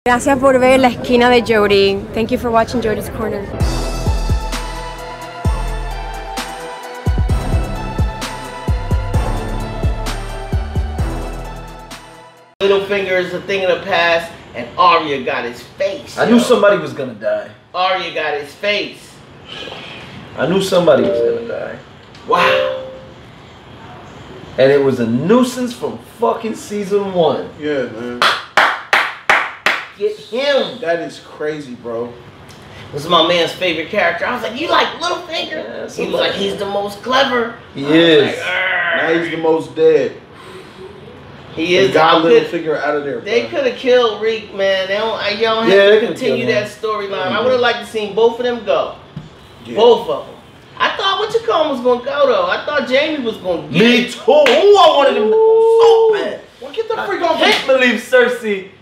Gracias por ver la esquina de Jody. Thank you for watching Jody's Corner. Littlefinger is a thing of the past, and Arya got his face. I knew somebody was gonna die. Arya got his face. I knew somebody was gonna die. Wow. And it was a nuisance from fucking season 1. Yeah, man. Get him. That is crazy, bro. This is my man's favorite character. I was like, you like Littlefinger? Yeah, he was like, he's the most clever. He is. Like, now he's the most dead. He is. Got Littlefinger out of there. They could have killed Reek, man. They don't have to continue that storyline. I would have liked to see both of them go. Yeah. Both of them. I thought what you call was gonna go though. I thought Jaime was gonna get Me too. Ooh, I wanted him to go so bad. Well, get the freak off. I can't believe Cersei.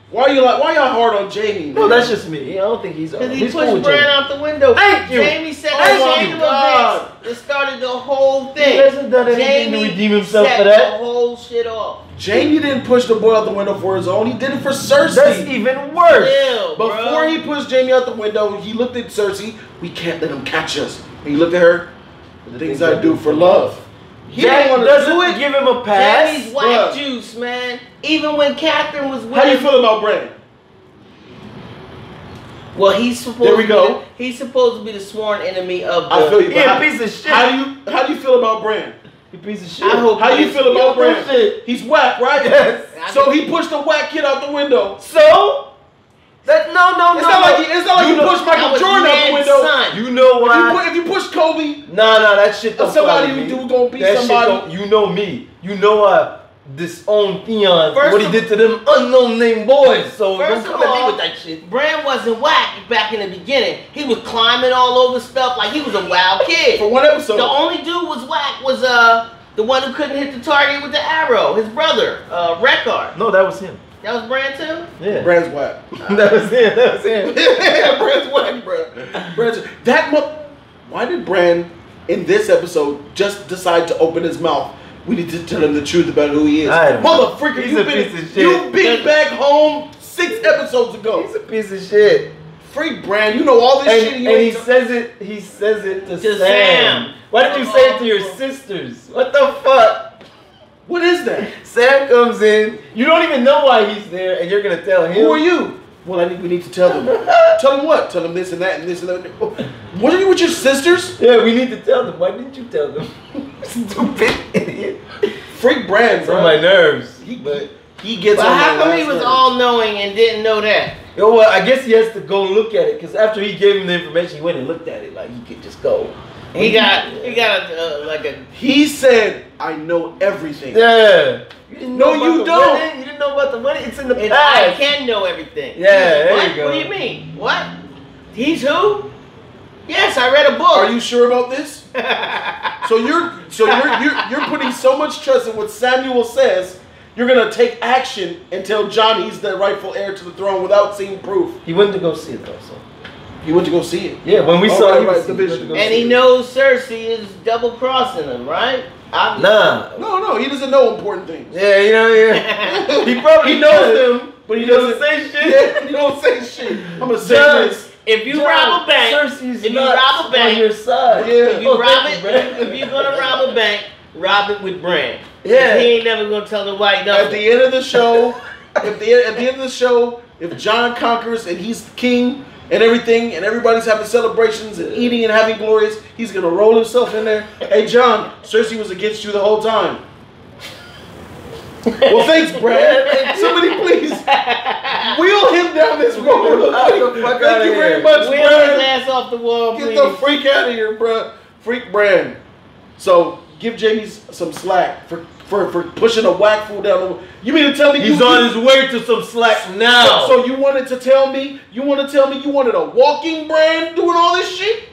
Why y'all hard on Jaime? Man? No, that's just me. I don't think he's. Because he pushed Bran out the window. Thank you. Jaime said God. It started the whole thing. He hasn't done anything to redeem himself for that. The whole shit off. Jaime didn't push the boy out the window for his own. He did it for Cersei. That's even worse. Still, before he pushed Jaime out the window, he looked at Cersei. We can't let him catch us. And he looked at her. The things I do for love. He doesn't give him a pass. Jaime's whack juice, man. Even when Catherine was with How you feel about Bran? Well, he's supposed he's supposed to be the sworn enemy of the I feel you. Yeah, piece of shit. How do you feel about Bran? You piece of shit. How you feel about Bran? He's whack, right? Yes. So he pushed a whack kid out the window. So that no. It's not like you pushed Michael Jordan out the window. Son. You know why? If you push Kobe, no, that shit don't somebody who gonna beat somebody. You know me. You know I disown Theon for what he did to them unknown named boys. So don't come at me with that shit. Bran wasn't whack back in the beginning. He was climbing all over stuff like he was a wild kid. For one episode. The only dude was whack was the one who couldn't hit the target with the arrow. His brother, Rekar. No, that was him. That was Bran too? Yeah. Bran's whack. That was him. Yeah, Bran's whack, bro. Why did Bran in this episode just decide to open his mouth? We need to tell him the truth about who he is. Motherfucker, you've been back home 6 episodes ago. He's a piece of shit. Freak Bran, you know all this shit. And he says it to Sam. Why did you say it to your sisters? What the fuck? What is that? Sam comes in. You don't even know why he's there, and you're gonna tell him. Who are you? Well, we need to tell them. Tell them what? Tell them this and that and this and that. What are you with your sisters? Yeah, we need to tell them. Why didn't you tell them? Stupid idiot. Freak Bran, bro. On my nerves. He gets on my how come he was all-knowing and didn't know that? Yo, well, I guess he has to go look at it, because after he gave him the information, he went and looked at it. Like, he could just go. He got He said, I know everything. Yeah. You didn't know you don't. Money? You didn't know about the money? It's in the past. I can know everything. Yeah, there you go. What do you mean? What? He's who? Yes, I read a book. Are you sure about this? so you're putting so much trust in what Samuel says, you're gonna take action and tell Jon he's the rightful heir to the throne without seeing proof. He went to go see it though, so. He went to go see it. Yeah, when we saw the vision. And he knows Cersei is double-crossing him, right? Nah. No, he doesn't know important things. Yeah, he probably knows them, but he doesn't say shit. Yeah, he don't say shit. I'm gonna say this. If you rob a bank, Cersei's on your side. Yeah. If you rob it, if you're gonna rob a bank, rob it with Bran. Yeah. He ain't never gonna tell nobody nothing. At the end of the show, at the end of the show, if Jon conquers and he's king and everything, and everybody's having celebrations and eating and having glories, he's gonna roll himself in there. Hey Jon, Cersei was against you the whole time. Well, thanks, Brad. Somebody please wheel him down this road. Thank you very much, Wheel his ass off the wall, Get the freak out of here, bro. Freak Bran. So give Jaime some slack for pushing a whack fool down the. You mean to tell me he's on his way to some slack now? So you wanted to tell me? You want to tell me you wanted a walking Bran doing all this shit?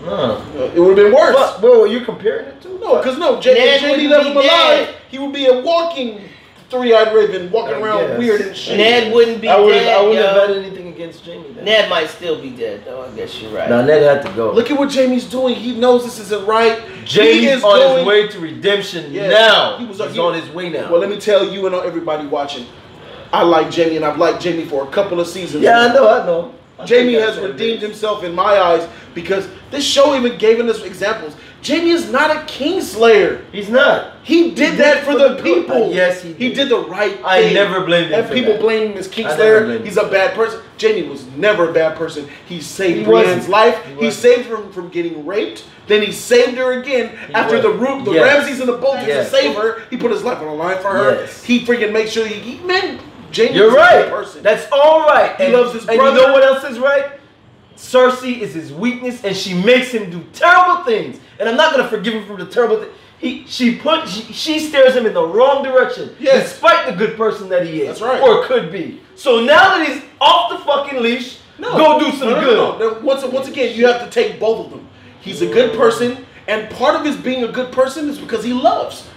No. It would have been worse. Well, are you comparing it to? No, because Jaime left him alive. He would be a walking three-eyed raven walking around weird and shit. Ned wouldn't be dead. I wouldn't have had anything against Jaime then. Ned might still be dead, though. I guess you're right. No, Ned had to go. Look at what Jaime's doing. He knows this isn't right. Jaime's on his way to redemption now. He's on his way now. Well, let me tell you and everybody watching. I like Jaime, and I've liked Jaime for a couple of seasons. Yeah, I know. Jaime has redeemed himself in my eyes because this show even gave us examples. Jaime is not a kingslayer. He's not. He did that for the people. Yes, he did. He did the right thing. I never blamed him and for people that. blame him as kingslayer. He's a bad person. Jaime was never a bad person. He saved Brienne's life. He saved her from getting raped. Then he saved her again after the Ramses and the Boltons to save her. He put his life on the line for her. Yes. He freaking makes sure Jaime You're is right. a good person. That's all right. He loves his brother. And you know what else is right? Cersei is his weakness, and she makes him do terrible things. And I'm not gonna forgive him for the terrible thing. She steers him in the wrong direction, despite the good person that he is, That's right. or could be. So now that he's off the fucking leash, go do some good. No. Once again, you have to take both of them. He's a good person, and part of his being a good person is because he loves.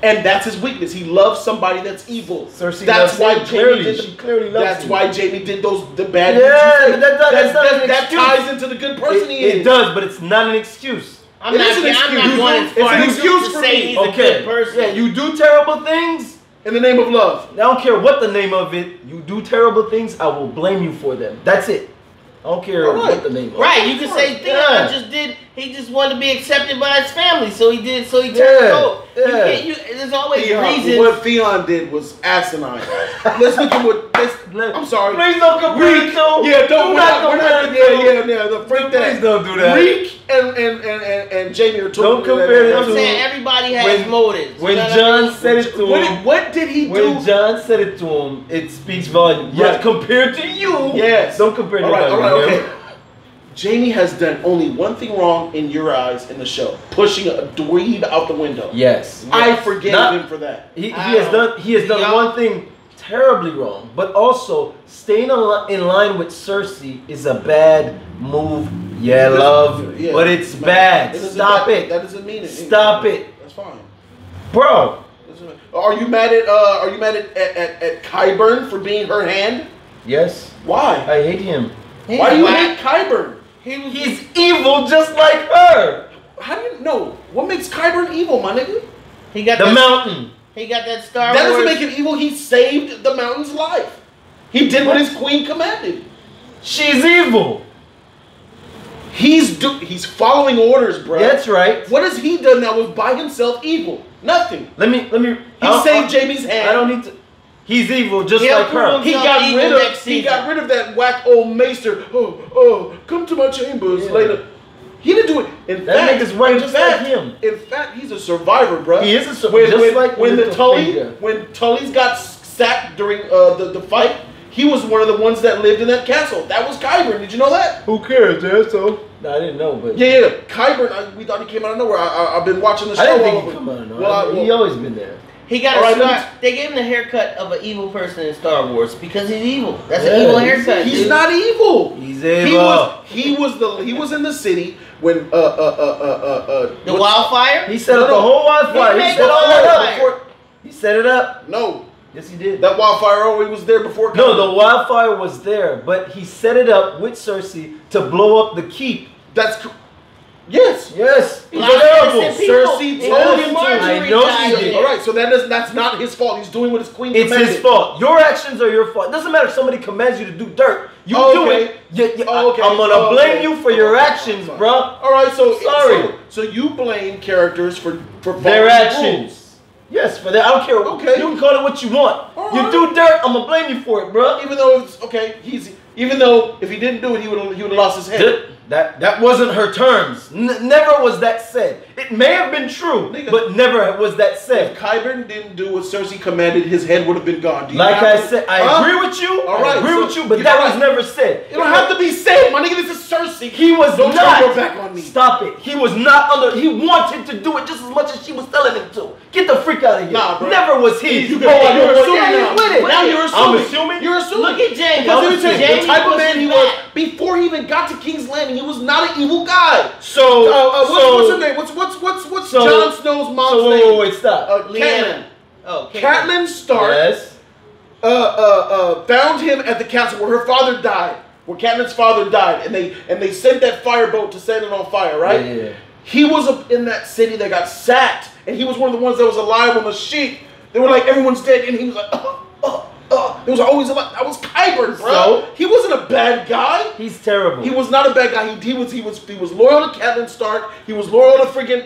And that's his weakness. He loves somebody that's evil. Cersei that's why Jaime did. She clearly loves That's him. why Jaime did the bad. Yeah, that ties into the good person he is. It does, but it's not an excuse. I'm not going as far as to say he's a good person. Yeah, you do terrible things in the name of love. I don't care what the name of it. You do terrible things, I will blame you for them. That's it. I don't care what the name of it. Right, you can say Theon just did. He just wanted to be accepted by his family, so he did. So he turned cold. There's always reasons. What Theon did was asinine. Let's look at what. I'm sorry. Please don't compare it to. Yeah, we're not. Please don't do that. Reek and Jaime are talking. Don't compare it to. I'm saying everybody has motives. When Jon said it to him, what did he do? When Jon said it to him, it speaks volumes. Yes, compared to you. Yes. Don't compare it to All right, okay. Jaime has done only one thing wrong in your eyes in the show: pushing a dweeb out the window. Yes. I forgave him for that. He has done one thing terribly wrong, but also staying in line with Cersei is a bad move. Yeah, love, but it's bad. Stop it. That doesn't mean it. Stop it. That's fine, bro. Are you mad at Qyburn for being her hand? Yes. Why? I hate him. Why do you hate Qyburn? He's evil just like her. How do you know? What makes Qyburn evil, my nigga? He got the mountain. He got that Star Wars. That doesn't make him evil. He saved the mountain's life. He did what his queen commanded. She's evil. He's following orders, bro. That's right. What has he done that was by himself evil? Nothing. Let me. He saved Jaime's hand. I don't need to. He's evil, just like her. He got rid of that whack old maester. Oh, come to my chambers later. He didn't do it. In fact, nigga's right just like him. In fact, he's a survivor, bro. He is a survivor. When Tully's got sacked during the fight, he was one of the ones that lived in that castle. That was Qyburn. Did you know that? Who cares, man? So I didn't know, but yeah. Qyburn. We thought he came out of nowhere. I've been watching the show. I didn't think he come out of nowhere. He always been there. He got a start. They gave him the haircut of an evil person in Star Wars because he's evil. That's an evil haircut. He's not evil. He's evil. He was in the city when the wildfire. He set up the whole wildfire. He set all that up. He set it up. No. Yes, he did. That wildfire always was there before. No, the wildfire was there, but he set it up with Cersei to blow up the keep. Yes. He's terrible. Cersei told him to. I know she did. All right, so that's not his fault. He's doing what his queen commanded. It's his fault. Your actions are your fault. It doesn't matter if somebody commands you to do dirt. You do it. I'm gonna blame you for your actions, bro. All right, so sorry. So you blame characters for their actions. Rules. Yes, for that. I don't care. Okay. You can call it what you want. You do dirt, I'm gonna blame you for it, bro. Even though it's even though if he didn't do it, he would have lost his head. That wasn't her terms. Never was that said. It may have been true, but never was that said. If Qyburn didn't do what Cersei commanded, his head would have been gone. Like I said, I agree with you. I agree with you, but that was never said. It don't have to be said, my nigga. This is Cersei. He was not. Don't turn your back on me. Stop it. He was not under. He wanted to do it just as much as she was telling him to. Get the freak out of here. Nah, bro. Never was he. You're assuming now. With it. Now you're assuming. I'm assuming. You're assuming. Look at Jaime. Because the type of man he was before he even got to King's Landing, he was not an evil guy. So what's her name? What's Jon Snow's mom's name? Wait, stop. Catelyn. Catelyn Stark. Yes. Found him at the castle where her father died, where Catelyn's father died, and they sent that fireboat to set it on fire, right? Yeah. He was in that city that got sacked, and he was one of the ones that was alive on the sheep. They were like, everyone's dead, and he was like, It was always about that was Qyburn, bro. So? He wasn't a bad guy. He's terrible. He was not a bad guy. He was loyal to Catelyn Stark. He was loyal to freaking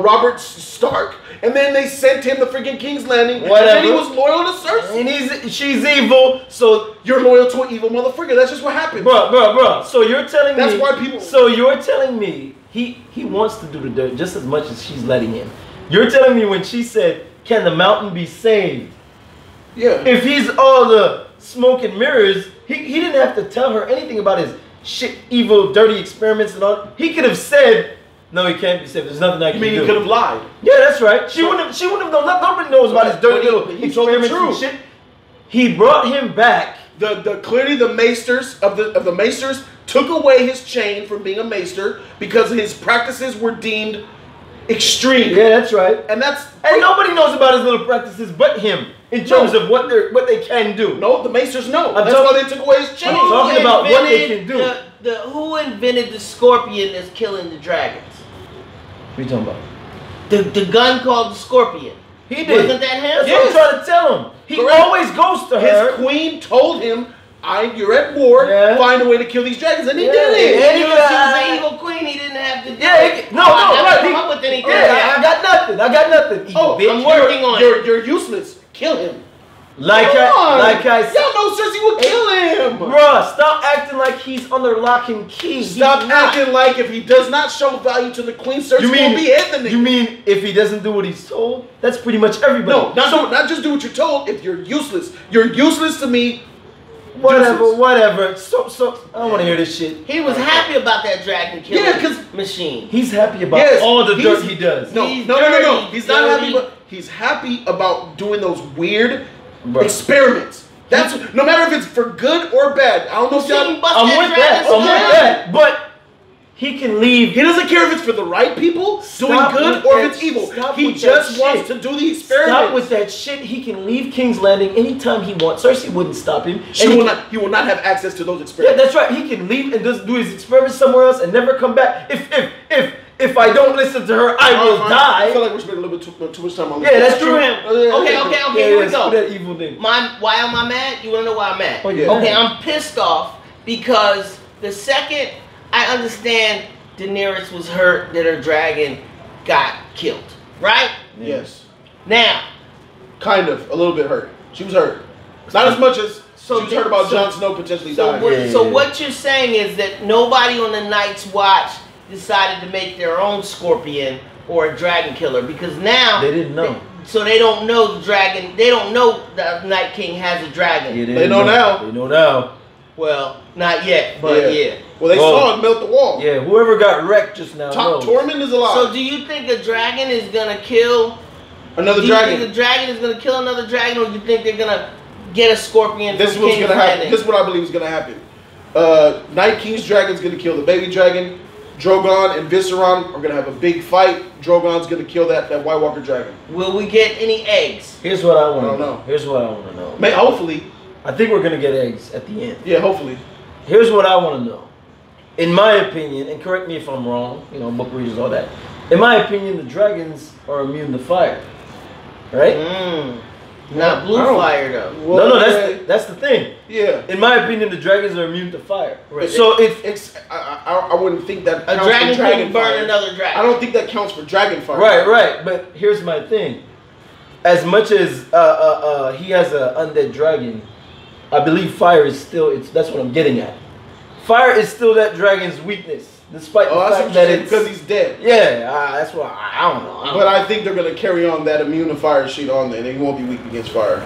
Robert Stark. And then they sent him to freaking King's Landing. Whatever. And then he was loyal to Cersei. And she's evil, so you're loyal to an evil motherfucker. That's just what happened. Bro. So you're telling me that's why people. So you're telling me he wants to do the dirt just as much as she's letting him. You're telling me when she said, "Can the mountain be saved?" Yeah. If he's all the smoke and mirrors, he didn't have to tell her anything about his shit, evil, dirty experiments and all. He could have said, "No, he can't be saved. There's nothing I can do." You mean he could have lied? Yeah, that's right. She wouldn't have known. Nobody knows about his dirty little experiments and shit. He brought him back. Clearly the maesters of the maesters took away his chain from being a maester because his practices were deemed extreme. Yeah, that's right. And nobody knows about his little practices but him in terms of what they can do. No, the maesters know. That's why they took away his chain. I'm talking about what they can do. Who invented the scorpion that's killing the dragons? What are you talking about? The gun called the scorpion. He did. Wasn't that him? That's what I'm trying to tell him. He always goes to her. His queen told him, "You're at war. Find a way to kill these dragons," and he did it. And he was an evil queen. He didn't have to do it. No, right. Come up with anything. I got nothing. I'm working on it. You're useless. Kill him. Like I said, y'all know Cersei would kill him. Bruh, stop acting like he's under lock and key. Stop acting like if he does not show value to the queen, Cersei will behead the nigga. You mean if he doesn't do what he's told? That's pretty much everybody. No, not just do what you're told. If you're useless to me. Whatever. So I don't want to hear this shit. He was happy about that dragon killing machine. He's happy about all the dirt he does. No. He's not happy, but he's happy about doing those weird experiments. That's no matter if it's for good or bad. I don't know if y'all. I'm with that. But he can leave. He doesn't care if it's for the right people doing good or if it's evil. He just wants to do the experiment. Stop with that shit. He can leave King's Landing anytime he wants. Cersei wouldn't stop him. He will not have access to those experiments. Yeah, that's right. He can leave and just do his experiments somewhere else and never come back. If I don't listen to her, I will die. I feel like we're spending a little bit too much time on this. Yeah, that's true. Okay, here we go. That evil thing. Why am I mad? You want to know why I'm mad? Oh, yeah. Okay, I'm pissed off because the second I understand Daenerys was hurt that her dragon got killed, right? Yes. Now, kind of, a little bit hurt. She was hurt. Not as much as she was hurt about Jon Snow potentially dying. So what you're saying is that nobody on the Night's Watch decided to make their own scorpion or a dragon killer because now they didn't know. So they don't know the dragon. They don't know the Night King has a dragon. Yeah, they know now. They know now. Well, not yet, but yeah. Well, they saw it melt the wall. Yeah, whoever got wrecked just now knows. Tormund is alive. So do you think a dragon is gonna kill another dragon? Do you think a dragon is gonna kill another dragon, or do you think they're gonna get a scorpion? This is what's gonna happen. This is what I believe is gonna happen. Night King's dragon's gonna kill the baby dragon. Drogon and Visceron are gonna have a big fight. Drogon's gonna kill that White Walker dragon. Will we get any eggs? Here's what I want to know. Here's what I want to know. Hopefully. I think we're gonna get eggs at the end. Yeah, hopefully. Here's what I want to know. In my opinion, and correct me if I'm wrong, you know, book readers, all that. In my opinion, the dragons are immune to fire, right? Not blue fire though. Well, no, that's the thing. Yeah. In my opinion, the dragons are immune to fire. Right. So I wouldn't think that a counts dragon for can burn another dragon. I don't think that counts for dragon fire. Right. But here's my thing. As much as he has an undead dragon, I believe fire is still. That's what I'm getting at. Fire is still that dragon's weakness, despite the fact that it's because he's dead. Yeah, that's why I don't know. But I think they're gonna carry on that immune to fire sheet on there. They won't be weak against fire.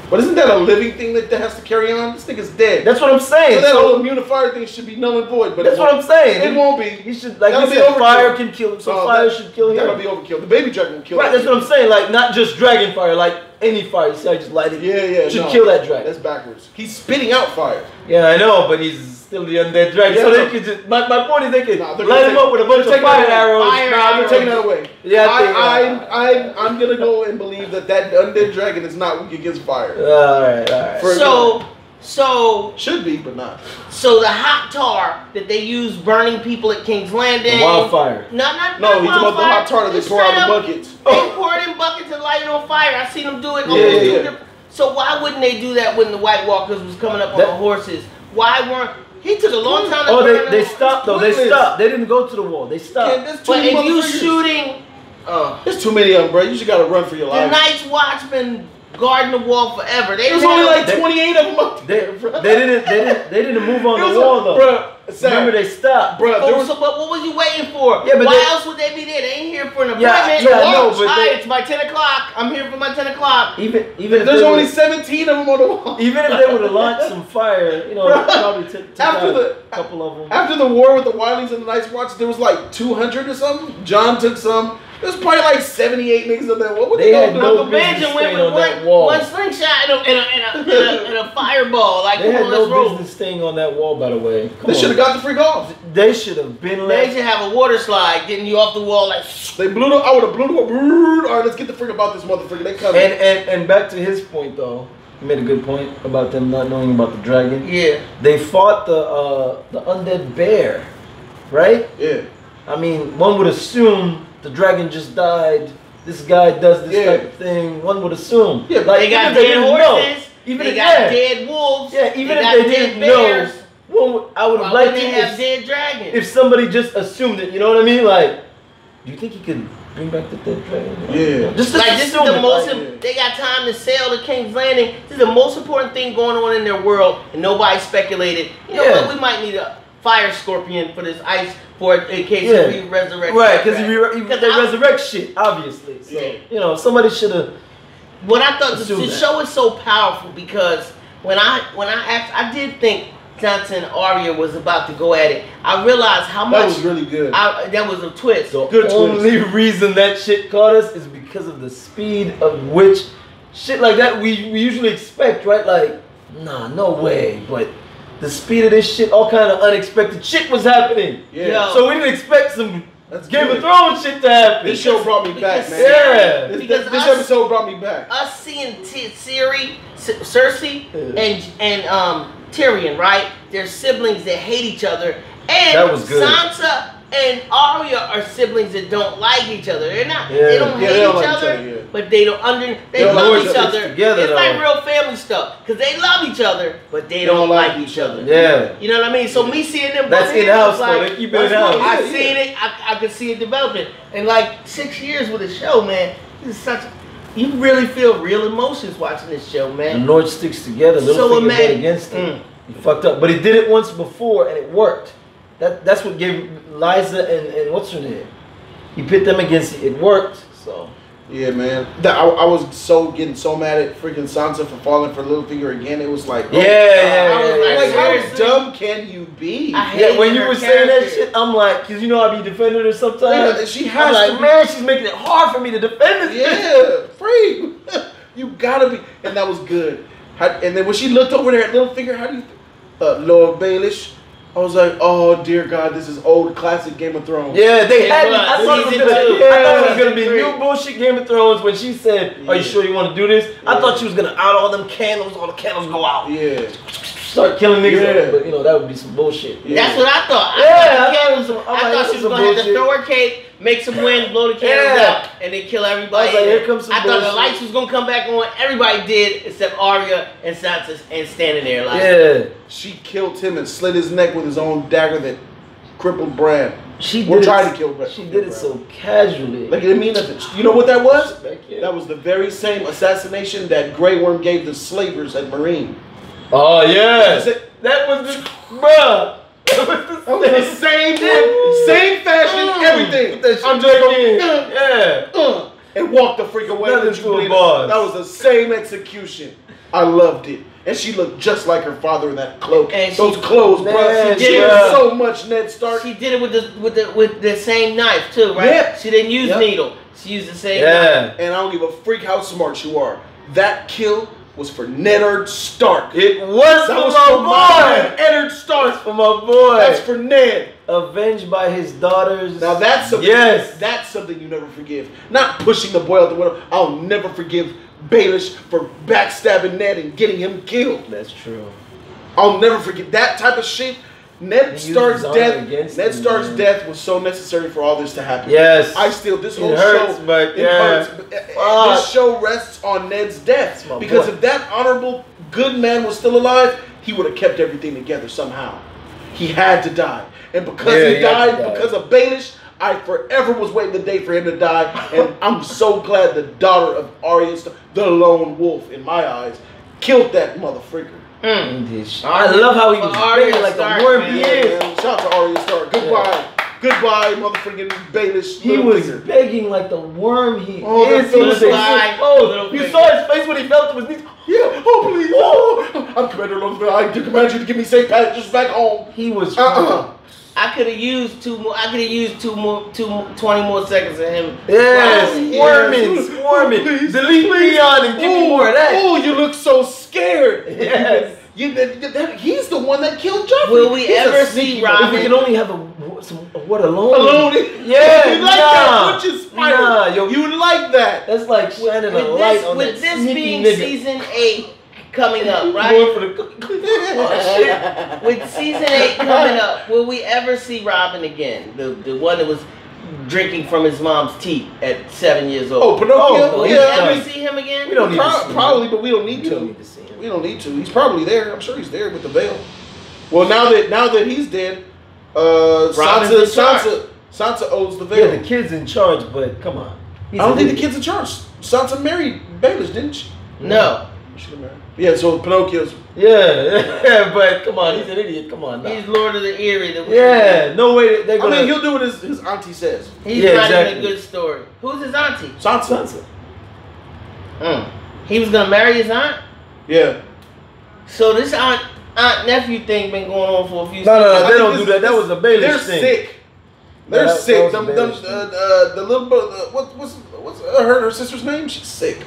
But isn't that a living thing that has to carry on? This nigga's dead. That's what I'm saying. So that whole immune to fire thing should be null and void. But that's what I'm saying. It won't be. He should, like you said, fire can kill him. So fire should kill him. That'll be overkill. The baby dragon will kill him. Right, that's what I'm saying. Like, not just dragon fire, like any fire. You see, I just light it. Yeah. Should kill that dragon. That's backwards. He's spitting out fire. Yeah, I know, but he's still the undead dragon. So they could just. My point is, they could light him up with a bunch of fire arrows. They're taking that away. Yeah, I'm gonna go and believe that undead dragon is not weak against fire. All right. So should be, but not. So the hot tar that they use burning people at King's Landing. The wildfire. No, he's about the hot tar that they pour out in buckets. They pour it in buckets and light it on fire. I seen them do it. Yeah. So why wouldn't they do that when the White Walkers was coming up on the horses? Why weren't... He took a long time to... Oh, they stopped, though. They stopped. They didn't go to the wall. They stopped. Yeah, but if you shooting... There's too many of them, bro. You just gotta run for your life. The Night's Watchmen guarding the wall forever. There's only like 28 of them up there. They didn't move on the wall, though. Bro, remember, they stopped. Bro, but what was you waiting for? Yeah, but why else would they be there? They ain't here for an appointment. I know, but Hi, it's my 10 o'clock. I'm here for my 10 o'clock. Even if there's only 17 of them on the wall. Even if they would have launched some fire, you know, it probably took a couple of them. After the war with the Wileys and the Night's Watch, there was like 200 or something. John took some. There's probably like 78 niggas on that wall. What they had no business staying on that wall. One slingshot and a fireball. Like, they had no business staying on that wall, by the way. They should have got the freak off. They should have been They should have a water slide getting you off the wall like... They blew the... I would have blew the wall. All right, let's get the freak about this motherfucker. They coming. And back to his point, though. He made a good point about them not knowing about the dragon. Yeah. They fought the undead bear, right? Yeah. I mean, one would assume... The dragon just died. This guy does this type of thing. One would assume. Yeah, like, they got dead horses. Even they got dead wolves. Yeah, even if they didn't know, I would have liked to have dead dragons. If somebody just assumed it, you know what I mean? Like, do you think he could bring back the dead dragon? Yeah. Just like this is the most. They got time to sail to King's Landing. This is the most important thing going on in their world, and nobody speculated. You know what? We might need a fire scorpion for this ice. In case we resurrect. Right, because they resurrect shit, obviously. So, you know, somebody should have. What I thought the show is so powerful because when I did think Johnson and Arya was about to go at it. I realized how much. That was really good. That was a twist. The only reason that shit caught us is because of the speed of which shit like that we usually expect, right? Like, nah, no way, but. The speed of this shit, all kind of unexpected shit was happening. Yeah. So we didn't expect some Game of Thrones shit to happen. This show brought me back, man. Yeah. This episode brought me back. Us seeing Cersei, and Tyrion, right? They're siblings that hate each other. And that was good. Sansa and Arya are siblings that don't like each other. They're not. They don't hate each other, but they don't They love each other. It's like real family stuff because they love each other, but they don't like each other. Yeah. You know what I mean? So me seeing them. That's in house, though. They keep it in house. I seen it. I could see it developing. And like 6 years with a show, man. This is such. You really feel real emotions watching this show, man. The North sticks together. Littlefinger went against it. He fucked up, but he did it once before and it worked. That's what gave Liza and what's her name? He pit them against it. It worked. So yeah, man. I was getting so mad at freaking Sansa for falling for Littlefinger again. It was like, how dumb can you be? When you were saying that shit, I'm like, because you know I be defending her sometimes. Yeah, she has I'm like, man, she's making it hard for me to defend this. Yeah, freak. You gotta be, and that was good. And then when she looked over there at Littlefinger, how do you, Lord Baelish? I was like, oh dear God, this is old classic Game of Thrones. Yeah, they had. I thought it was gonna be new bullshit Game of Thrones when she said, "Are you sure you want to do this?" I thought she was gonna out all them candles. All the candles go out. Yeah. Start killing niggas. But you know that would be some bullshit. Yeah. That's what I thought. I thought she was gonna have to throw her cape, make some wind, blow the candles out, and then kill everybody. Here comes some I thought the lights was gonna come back on. Everybody did except Arya and Sansa, and standing there like. She killed him and slit his neck with his own dagger that crippled Bran. She tried to kill Bran. She did it so casually. Like it didn't mean nothing. You know what that was? That was the very same assassination that Grey Worm gave the slavers at Marine. Oh yeah, that was the bruh. That was the same fashion, everything. I'm just going, and walked the freak away. That was the same execution. I loved it. And she looked just like her father in that cloak. And those clothes, bro. She did it so much, Ned Stark. She did it with the same knife too, right? Yeah. She didn't use needle. She used the same knife. And I don't give a freak how smart you are. That kill was for Ned Stark. It was for my boy. Eddard Stark. For my boy. That's for Ned. Avenged by his daughters. Now that's something. That's something you never forgive. Not pushing the boy out the window. I'll never forgive Baelish for backstabbing Ned and getting him killed. That's true. I'll never forget that type of shit. Ned Stark's death was so necessary for all this to happen. Yes. This whole show hurts. This show rests on Ned's death. Because if that honorable good man was still alive, he would have kept everything together somehow. He had to die. And because he died because of Baelish, I forever was waiting the day for him to die. And I'm so glad the daughter of Arya, the lone wolf in my eyes, killed that motherfucker. I love how he was begging like the worm he is. Shout out to Arya Stark. Goodbye, motherfucking Baelish. He was begging like the worm he is. He was like, you saw his face when he fell to his knees. Yeah, please. Oh, I'm Commander Longville. I command you to give me safe passage back home. He was. I could have used 20 more seconds of him. Swarming. Delete Theon and give me more of that. Oh, you look so scared. Yes. He's the one that killed Joffrey. Will we ever see Robin? If we can only have alone. Yeah, you like that, witch spider. You like that. That's like shining a light on that. With this being season 8 coming up, right? With season 8 coming up, will we ever see Robin again? The one that was drinking from his mom's teeth at 7 years old. Oh, Pinocchio. Will we ever see him again? We don't need to probably, but we don't need to. We don't need to see him. We don't need to. He's probably there. I'm sure he's there with the veil. Well, now that he's dead, Sansa owes the veil. Yeah, the kid's in charge, but come on. I don't think the kid's in charge. Sansa married Baelish, didn't she? No. She should have married. Yeah, so Pinocchio's. Yeah, but come on, he's an idiot. Come on, now. He's Lord of the Eerie. No way they're gonna. I mean, he'll do what his auntie says. He's writing a good story. Who's his auntie? Sansa. He was gonna marry his aunt. Yeah. So this aunt nephew thing been going on for a few. No, they don't do that. That was a Baelish thing. They're sick. The little what's her sister's name? She's sick.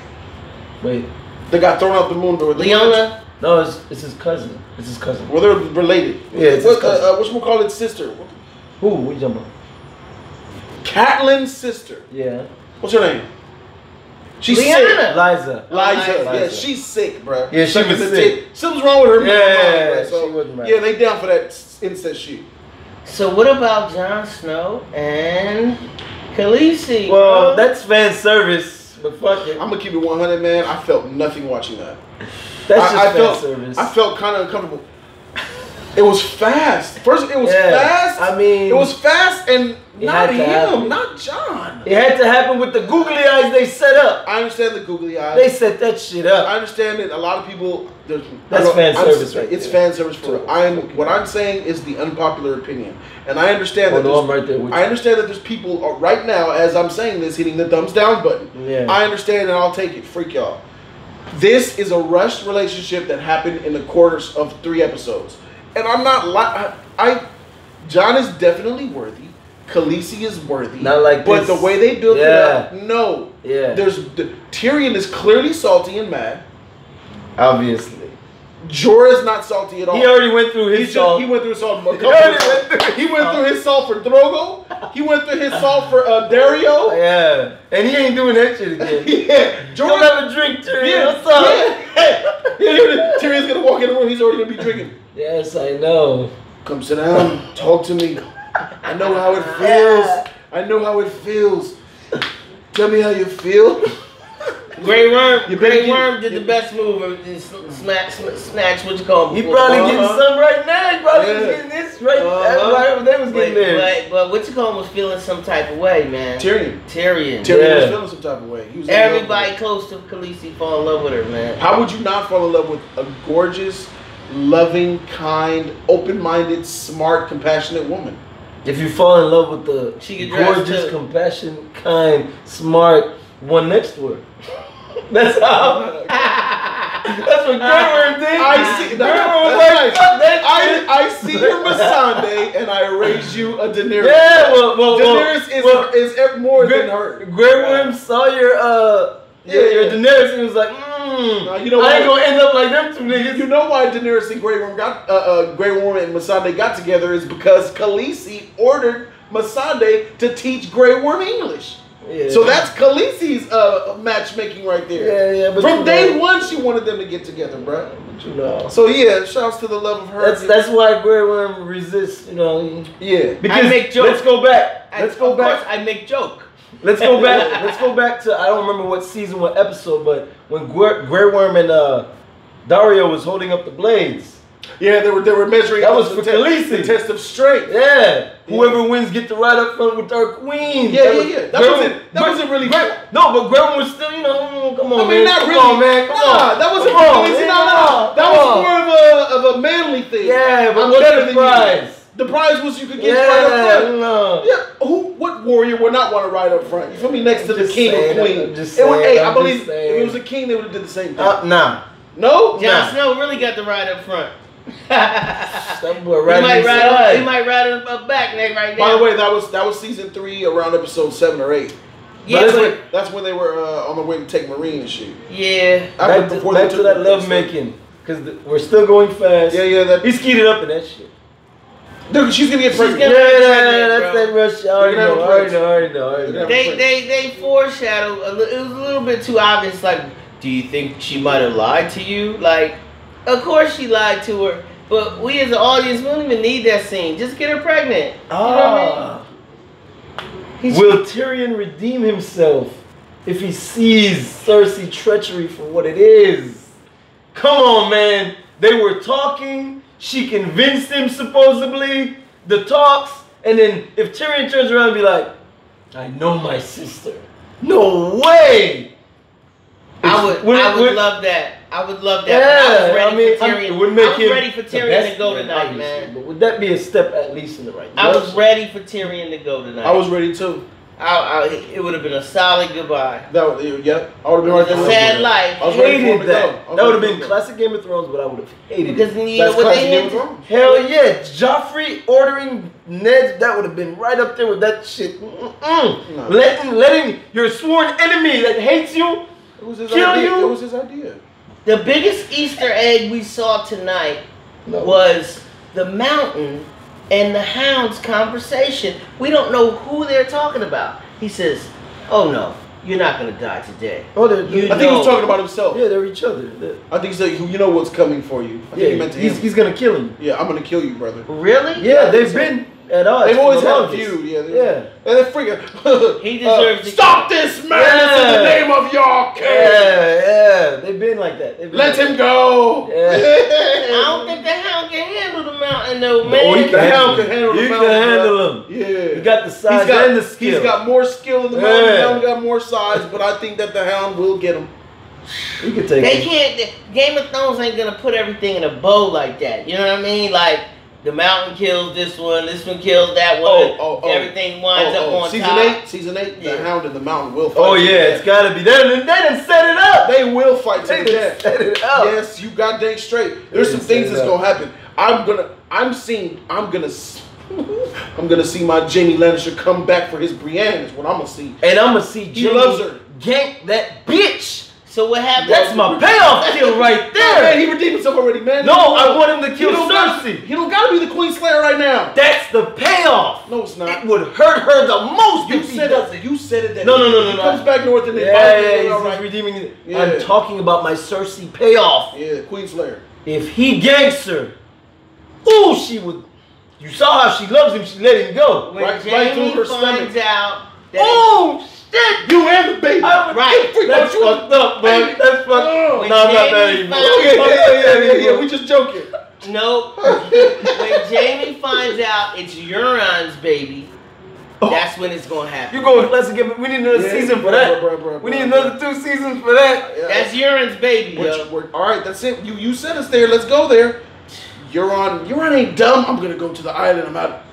Wait. They got thrown out the moon door. Leona? No, it's his cousin. It's his cousin. Well, they're related. Yeah, it's his cousin. Whatchamacallit's sister? Who? What you talking about? Catelyn's sister. Yeah. What's her name? She's Liza. sick. Liza. Yeah, she's sick, bro. Yeah, she was sick. Something's wrong with her. Yeah, so, she wasn't right. Yeah, they down for that incest shit. So what about Jon Snow and Khaleesi? Well, that's fan service, but fuck it. I'm gonna keep it 100, man. I felt nothing watching that. That's just fan service. I felt kind of uncomfortable. It was fast. First, it was fast. I mean, it was fast and not him, not Jon. It had to happen with the googly eyes they set up. I understand the googly eyes. They set that shit up. I understand that a lot of people. That's fan service, right? It's fan service for. What I'm saying is the unpopular opinion, and I understand that. I'm right there with you. I understand that there's people right now, as I'm saying this, hitting the thumbs down button. Yeah. I understand, and I'll take it. Freak y'all. This is a rushed relationship that happened in the quarters of 3 episodes. And I'm not Jon is definitely worthy. Khaleesi is worthy. Not like but this. the way they built it up, no. Yeah. Tyrion is clearly salty and mad. Obviously. Jorah's not salty at all. He already went through his salt. He went through his salt. He went through his salt for Drogo. He went through his salt for Dario. Yeah. And he ain't doing that shit again. Yeah. Don't have a drink, Tyrion. Yeah. What's up? Yeah. Tyrion's gonna walk in the room. He's already gonna be drinking. Yes, I know. Come sit down. Talk to me. I know how it feels. I know how it feels. Tell me how you feel. Grey Worm did the best move of snatch what you call him. He probably getting some right now. He probably was getting this right. They was getting there. But what you call him was feeling some type of way, man. Tyrion was feeling some type of way. He was everybody close to Khaleesi fall in love with her, man. How would you not fall in love with a gorgeous, loving, kind, open-minded, smart, compassionate woman? If you fall in love with the gorgeous, compassionate, kind, smart one next to her. That's how. That's what Grey Worm did. I see your Missandei and I raise you a Daenerys. Yeah, Daenerys is more than her. Grey Worm saw your Daenerys and was like, you know I ain't gonna end up like them two niggas. You know why Daenerys and Grey Worm and Missandei got together is because Khaleesi ordered Missandei to teach Grey Worm English. Yeah. So that's Khaleesi's matchmaking right there. Yeah, but from day one, she wanted them to get together, bro. But you know. So yeah, shouts to the love of her. That's why Grey Worm resists. You know. Yeah. Because I make jokes. Let's go back. Of course, I make joke. Let's go back. Let's go back to I don't remember what season, what episode, but when Grey Worm and Dario was holding up the blades. Yeah, they were measuring. That was for Khaleesi. The test of strength. Yeah. Whoever wins get to ride up front with our queen. Yeah. That wasn't really. No, but Grey Worm was still, you know, come on, I mean, man. not come really. on, man. Come on. That wasn't Khaleesi. No. That was more of a manly thing. Yeah, but what's the prize? The prize was you could get right up front. No. Yeah. What warrior would not want to ride up front? You feel me? Next to the king or queen. I believe if it was a king, they would have did the same thing. Nah. No? Jon Snow really got the ride up front. That boy he might ride up back right now. By the way, that was season 3 around episode 7 or 8. Yeah, that's when they were on the way to take Marine and shit. Yeah. Back to that love making, because we're still going fast. Yeah. He skied it up in that shit. Dude, she's gonna get pregnant. That's that rush. I already know. They foreshadowed. It was a little bit too obvious. Like, do you think she might have lied to you? Like, of course she lied to her. But we as an audience, we don't even need that scene. Just get her pregnant. You know what I mean? Will Tyrion redeem himself if he sees Cersei treachery for what it is? Come on, man. They were talking. She convinced him, supposedly, the talks. And then if Tyrion turns around and be like, I know my sister. No way. I would love that. I would love that. Yeah, I was ready for Tyrion to go tonight, man. But would that be a step at least in the right direction? I was ready for Tyrion to go tonight. I was ready too. It would have been a solid goodbye. I would have been right there. A sad life. I was hated that. That would have been classic Game of Thrones, but I would have hated it. You know what they had? Hell yeah, Joffrey ordering Ned. That would have been right up there with that shit. No. Letting your sworn enemy that hates you kill you. It was his idea. The biggest Easter egg we saw tonight was the mountain and the Hound's conversation. We don't know who they're talking about. He says, "Oh no, you're not gonna die today." Oh, I think he was talking about himself. Yeah, they're each other. I think he's like, you know what's coming for you. I think he meant to him. He's gonna kill him. Yeah, I'm gonna kill you, brother. Really? Yeah, they've been at odds. They've always had a feud. Yeah. And they're freaking. He deserves to stop this madness in the name of your king. Yeah. They've been like that. Let him go. Yeah. I don't think the Hound can handle the mountain, though, man. The Hound can handle the mountain. He can handle him. Yeah. He got the size and the skill. He's got more skill in the mountain. The Hound got more size, but I think that the Hound will get him. He can take They can't. Game of Thrones ain't gonna put everything in a bow like that. You know what I mean? Like, the mountain kills this one kills that one. Everything winds up on top. Season 8, the Hound and the mountain will fight. Oh yeah, it's gotta be. They done set it up. They will fight to the death. Set it up. Yes, you got dang straight. There's some things that's gonna happen. I'm gonna see my Jaime Lannister come back for his Brienne is what I'm gonna see. And I'm gonna see he loves her. Gank that bitch. So what happened? That's my payoff kill right there. Man, he redeemed himself already, man. No, I want him to kill Cersei. He don't gotta be the Queen Slayer right now. That's the payoff. No, it's not. It would hurt her the most if he does it. You said it. That No. He comes back north and he's redeeming it. Yeah. I'm talking about my Cersei payoff. Yeah, Queen Slayer. If he ganks her, ooh, she would. You saw how she loves him. She let him go. When Jaime finds out that shit! You and the baby. Right. That's fucked up, bro. That's fucked up. No, I'm not that anymore. Yeah, we just joking. No. When Jaime finds out it's Euron's baby, that's when it's gonna happen. You go. We need another season for that. We need another 2 seasons for that. That's Euron's baby, all right, that's it. You sent us there. Let's go there. Euron ain't dumb. I'm gonna go to the island. I'm out.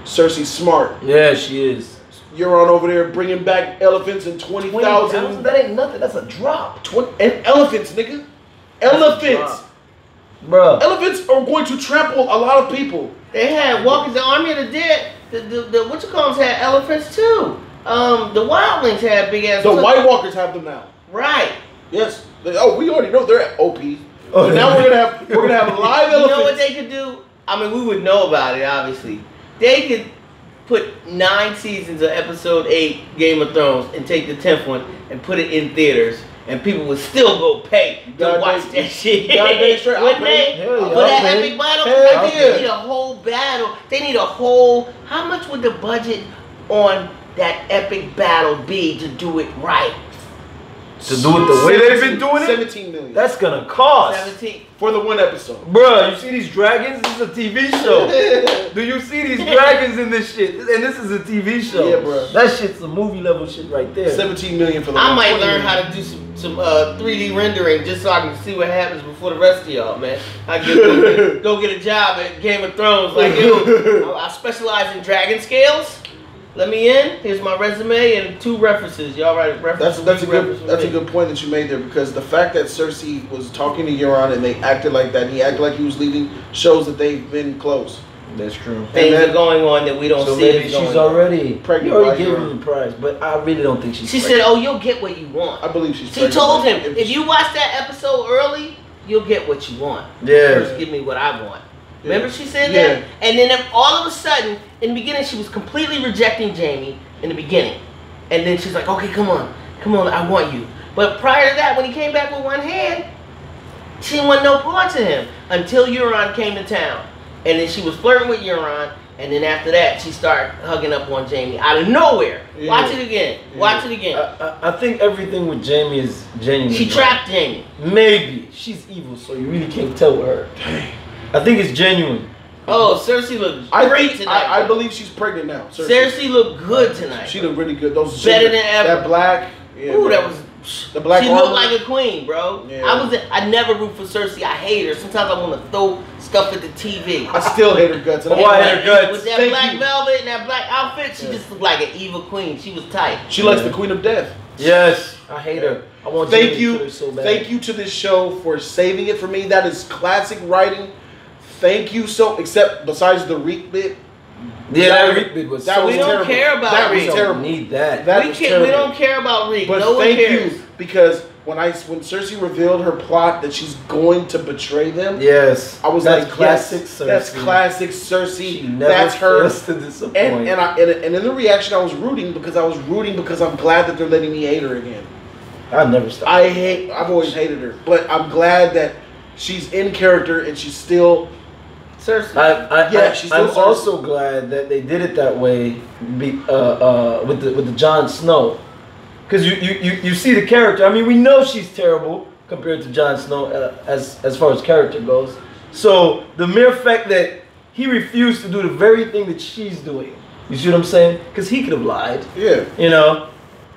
Cersei's smart. Yeah, she is. Euron over there bringing back elephants and 20,000. That ain't nothing. That's a drop. And elephants, nigga. Elephants. Bruh. Elephants are going to trample a lot of people. They had the Army of the Dead. The what you call them had elephants too. The Wildlings had big ass. The White Walkers have them now. Right. Yes. We already know they're at OP. But now we're gonna have live elephants. You know what they could do? I mean, we would know about it, obviously. They could put 9 seasons of episode 8 Game of Thrones and take the 10th one and put it in theaters, and people would still go pay to watch that shit. Wouldn't they? For that epic battle, they need a whole battle. They need a whole. How much would the budget on that epic battle be to do it right? To do it the way they've been doing it? 17 million. That's gonna cost. 17. For the one episode. Bruh, you see these dragons? This is a TV show. Do you see these dragons in this shit? And this is a TV show. Yeah, bruh. That shit's some movie level shit right there. 17 million for the I might learn how to do some 3D rendering just so I can see what happens before the rest of y'all, man. I go get a job at Game of Thrones. Like, yo, I specialize in dragon scales. Let me in. Here's my resume and 2 references. Y'all write references. That's a good point that you made there, because the fact that Cersei was talking to Euron and they acted like that, he acted like he was leaving, shows that they've been close. That's true. Things are going on that we don't see. So maybe she's already pregnant. You already gave her the prize, but I really don't think she's. She said, "Oh, you'll get what you want." I believe she's. She told him, "If you watch that episode early, you'll get what you want. Yeah. First, give me what I want." Yeah. Remember she said that? And then all of a sudden, in the beginning, she was completely rejecting Jaime in the beginning. And then she's like, okay, come on, I want you. But prior to that, when he came back with one hand, she didn't want no parts of him until Euron came to town. And then she was flirting with Euron, and then after that, she started hugging up on Jaime out of nowhere. Yeah. Watch it again. Yeah. Watch it again. I think everything with Jaime is genuine. She trapped Jaime. Maybe. She's evil, so you really can't tell her. Dang. I think it's genuine. Oh, Cersei looked great tonight. I believe she's pregnant now. Cersei looked good tonight. She looked really good. Those better than ever. That black. Yeah, ooh, that was. The black. She looked like a queen, bro. Yeah. I never root for Cersei. I hate her. Sometimes I want to throw stuff at the TV. I still hate her guts. I hate her guts. With that black velvet and that black outfit, she just looked like an evil queen. She was tight. She likes the Queen of Death. Yes, I hate her. I want. Thank you. So bad. Thank you to this show for saving it for me. That is classic writing. Thank you except besides the Reek bit. Yeah, that Reek bit was that so we don't terrible. care about that Reek. Was terrible. Need that. We don't care about Reek. But no one cares. You, because when Cersei revealed her plot that she's going to betray them, yes, I was that's like, classic yes, Cersei. That's classic Cersei. She never that's her. Fails to disappoint. And in the reaction, I was rooting because I'm glad that they're letting me hate her again. I never stopped. I've always hated her, but I'm glad that she's in character and she's still. Cersei. I'm also glad that they did it that way with the Jon Snow, because you see the character. I mean, we know she's terrible compared to Jon Snow as far as character goes. So the mere fact that he refused to do the very thing that she's doing, you see what I'm saying? Because he could have lied. Yeah. You know,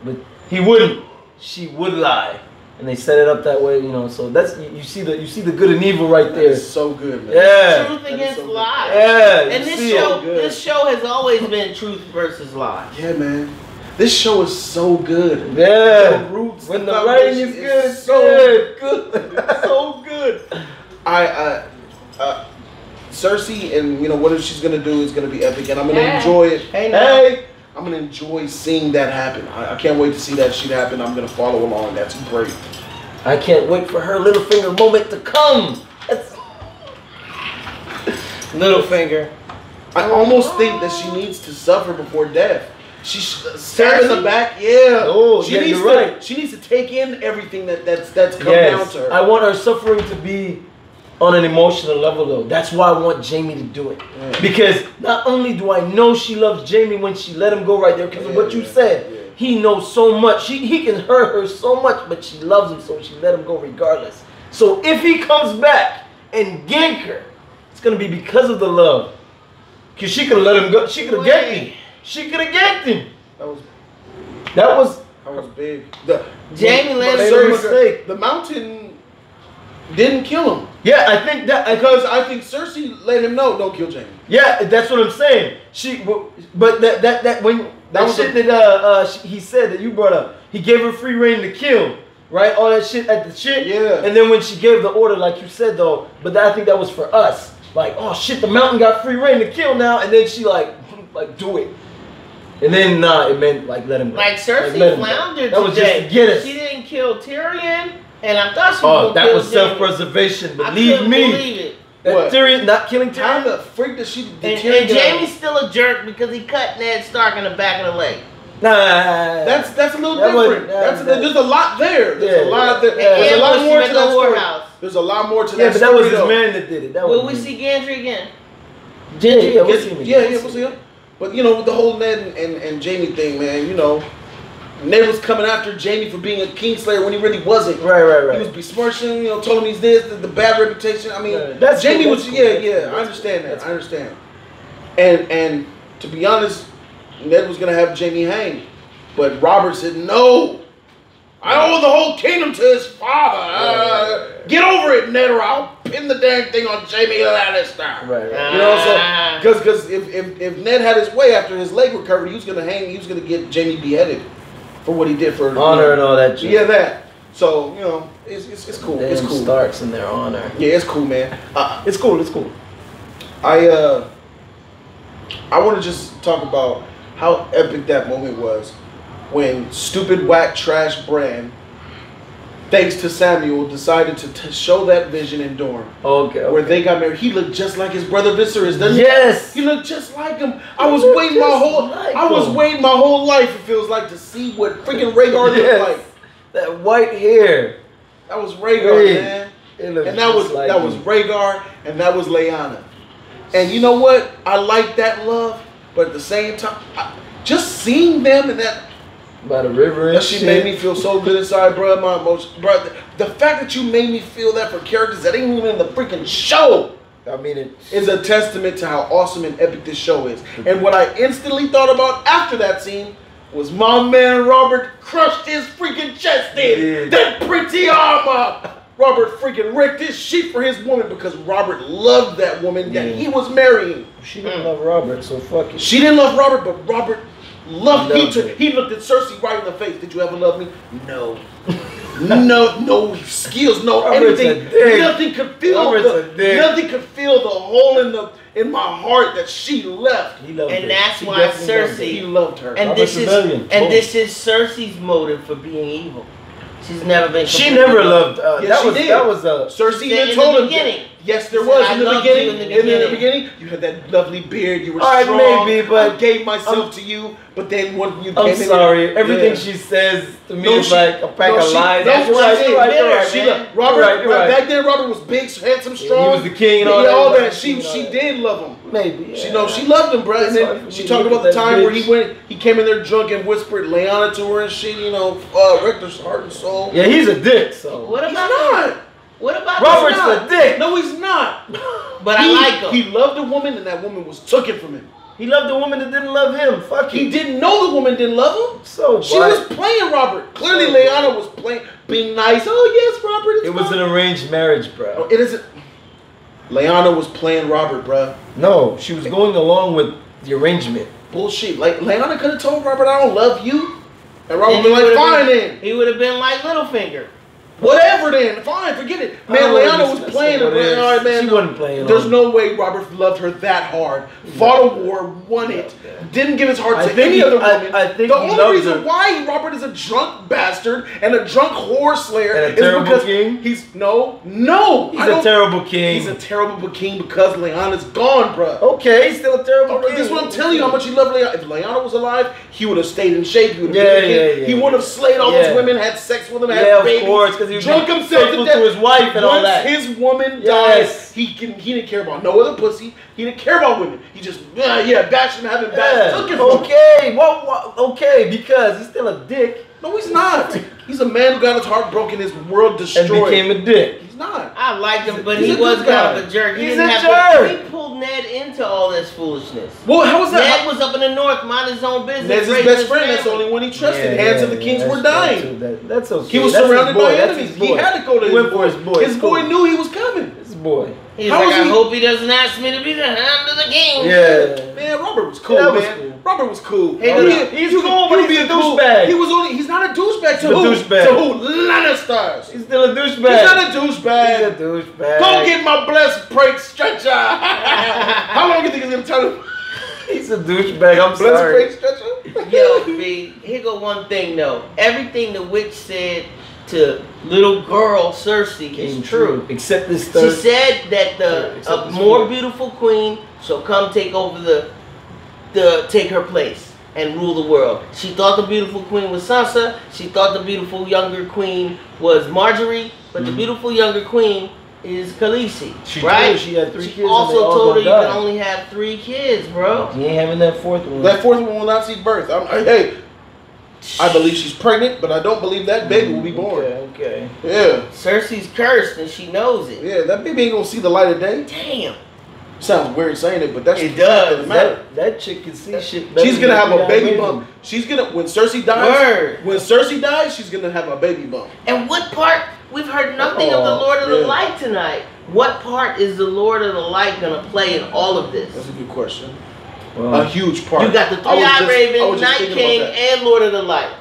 but he wouldn't. She would lie. And they set it up that way, you know. So that's you see the good and evil right there. It's so good, man. Yeah. Truth against lies. Yeah. And this show has always been truth versus lies. Yeah, man. This show is so good. Yeah. The roots. When the writing is good, it's so good. It's so good. Cersei and what she's gonna do is gonna be epic, and I'm gonna enjoy it. Hey. I'm gonna enjoy seeing that happen. I can't wait to see that shit happen. I'm gonna follow along. That's great. I can't wait for her Littlefinger moment to come. Littlefinger. I almost think that she needs to suffer before death. She stabs in the back. Yeah. Oh, you're right. She needs to take in everything that's come down to her. I want her suffering to be on an emotional level, though. That's why I want Jaime to do it. Yeah. Because not only do I know she loves Jaime when she let him go right there, because of what you said, he knows so much. He can hurt her so much, but she loves him, so she let him go regardless. So if he comes back and gank her, it's going to be because of the love. Because she could have let him go. She could have ganked him. She could have ganked him. That was big. Jaime let him go. Mistake. The mountain didn't kill him. Yeah, I think that because I think Cersei let him know don't kill Jaime. Yeah, that's what I'm saying. But he said that you brought up, he gave her free reign to kill, right? All that shit at the shit. Yeah. And then when she gave the order, like you said though, but I think that was for us. Like, oh shit, the mountain got free reign to kill now, and then she like do it. And then it meant like let him go. Like Cersei floundered. That was just to get us. She didn't kill Tyrion. And I thought she was that was self-preservation. Believe me. Tyrion not killing Tyrion? How the freak does she... And Jaime's still a jerk because he cut Ned Stark in the back of the leg. Nah. That's a little different. There's a lot there. There's a lot there. There's a lot more to that story. There's a lot more to that story. Yeah, but that was his man that did it. Will we see Gendry again? Yeah, we'll see him again. Yeah, we'll see him. But, you know, with the whole Ned and Jaime thing, man, you know, Ned was coming after Jaime for being a Kingslayer when he really wasn't. Right. He was besmirching, you know, told him he's this, the bad reputation. I mean, that's Jaime cool, was, I understand that. I understand. And to be honest, Ned was going to have Jaime hang. But Robert said, no. I owe the whole kingdom to his father. Get over it, Ned, or I'll pin the damn thing on Jaime Lannister. Right. You know, so because if Ned had his way after his leg recovered, he was gonna hang. He was gonna get Jaime beheaded for what he did for honor and all that. Yeah, that. So you know, it's cool. Damn, it's cool. Starks in their honor. Yeah, it's cool, man. It's cool. It's cool. I want to just talk about how epic that moment was. When stupid, whack, trash Bran, thanks to Samuel, decided to show that vision in Dorne. Okay. Where they got married. He looked just like his brother Viserys, doesn't he? Yes. He looked just like him. I was waiting my whole life, it feels like, to see what freaking Rhaegar looked like. That white hair. That was Rhaegar, man. And that was Rhaegar, and that was Lyanna. And you know what? I like that love, but at the same time, just seeing them in that... By the river and that shit made me feel so good inside, bro. My emotions, bro. The fact that you made me feel that for characters that ain't even in the freaking show, I mean, it is a testament to how awesome and epic this show is. And what I instantly thought about after that scene was my man Robert crushed his freaking chest in. That pretty armor. Robert freaking wrecked his shit for his woman because Robert loved that woman that he was marrying. She didn't love Robert, so fuck it. She didn't love Robert, but Robert loved him. He looked at Cersei right in the face. Did you ever love me? No. no skills, no anything. Nothing could feel the hole in my heart that she left. He loved her. That's why Cersei. He loved her. And this is Cersei's motive for being evil. She's never been. She never loved. That was Cersei even told him. Beginning. Yes, there was in the beginning. In the beginning, you had that lovely beard. You were strong. Maybe, but I gave myself to you. But then when you came I'm sorry. Everything she says to me is like a pack of lies. That's right. Robert. Back then, Robert was big, handsome, strong. He was the king and all that. She did love him. Maybe. She loved him, bro. And then she talked about the time where he came in there drunk and whispered Lyanna to her and shit. You know, wrecked her heart and soul. Yeah, he's a dick. So what about not? What about Robert's a dick? No, he's not. But I like him. He loved a woman, and that woman was taken from him. He loved a woman that didn't love him. Fuck He didn't know the woman didn't love him. So she was playing Robert. Clearly, Lyanna was being nice. Oh yes, Robert. It was an arranged marriage, bro. It isn't. Lyanna was playing Robert, bro. No, she was going along with the arrangement. Bullshit. Like Lyanna could have told Robert, "I don't love you," and Robert would be like, "Fine then." He would have been like Littlefinger. Whatever then, fine, forget it. Man, Lyanna was playing it. All right, man. She wasn't playing. There's no way Robert loved her that hard. Fought a war, won it. Didn't give his heart to any other woman. I think the only reason why Robert is a drunk bastard and a drunk whore slayer and is because he's a terrible king. He's a terrible king because Lyanna's gone, bro. Okay, he's still a terrible king. This is what I'm telling you how much he loved Lyanna. If Lyanna was alive, he would have stayed in shape. He would have been a king. He would have slayed all those women, had sex with them, had babies. Of course, because he was drunk himself to death. To his wife and all that. Once his woman died, he didn't care about no other pussy. He didn't care about women. He just bash him, having bash. Okay, because he's still a dick. No, he's not. He's a man who got his heart broken, his world destroyed, and became a dick. He's not. I liked him, but he was kind of a jerk. He's a jerk. He pulled Ned into all this foolishness. Well, how was that? Ned was up in the north, minding his own business. Ned's his best friend. That's the only one he trusted. Hands of the kings were dying. That's okay. He was surrounded by enemies. He had to go to his boy. His boy knew he was coming. His boy. He's like, I hope he doesn't ask me to be the hand of the king. Yeah. Man, Robert was cool, man. Robert was cool. Hey, he's cool, but he's a douchebag. He's not a douchebag to who? To who? Lannisters. He's still a douchebag. He's not a douchebag. He's a douchebag. Go get my blessed break stretcher. How long do you think it's going to tell him? He's a douchebag. I'm sorry. Blessed break stretcher? Yo, B, here go one thing, though. Everything the witch said to little girl Cersei is true. Except this third. She said that a more beautiful queen shall come take over take her place and rule the world. She thought the beautiful queen was Sansa. She thought the beautiful younger queen was Marjorie. But the beautiful younger queen is Khaleesi. Right? She had 3 kids. She also told her you can only have 3 kids, bro. You ain't having that 4th one. That 4th one will not see birth. Hey, I believe she's pregnant, but I don't believe that baby will be born. Okay. Yeah. Cersei's cursed and she knows it. Yeah, that baby ain't gonna see the light of day. Damn. Sounds weird saying it, but that's it does. That chick can see shit. She's gonna have a baby bump. She's gonna when Cersei dies. When Cersei dies, she's gonna have a baby bump. And what part? We've heard nothing of the Lord of the Light tonight. What part is the Lord of the Light gonna play in all of this? That's a good question. A huge part. You got the 3-eyed Raven, Night King, and Lord of the Light.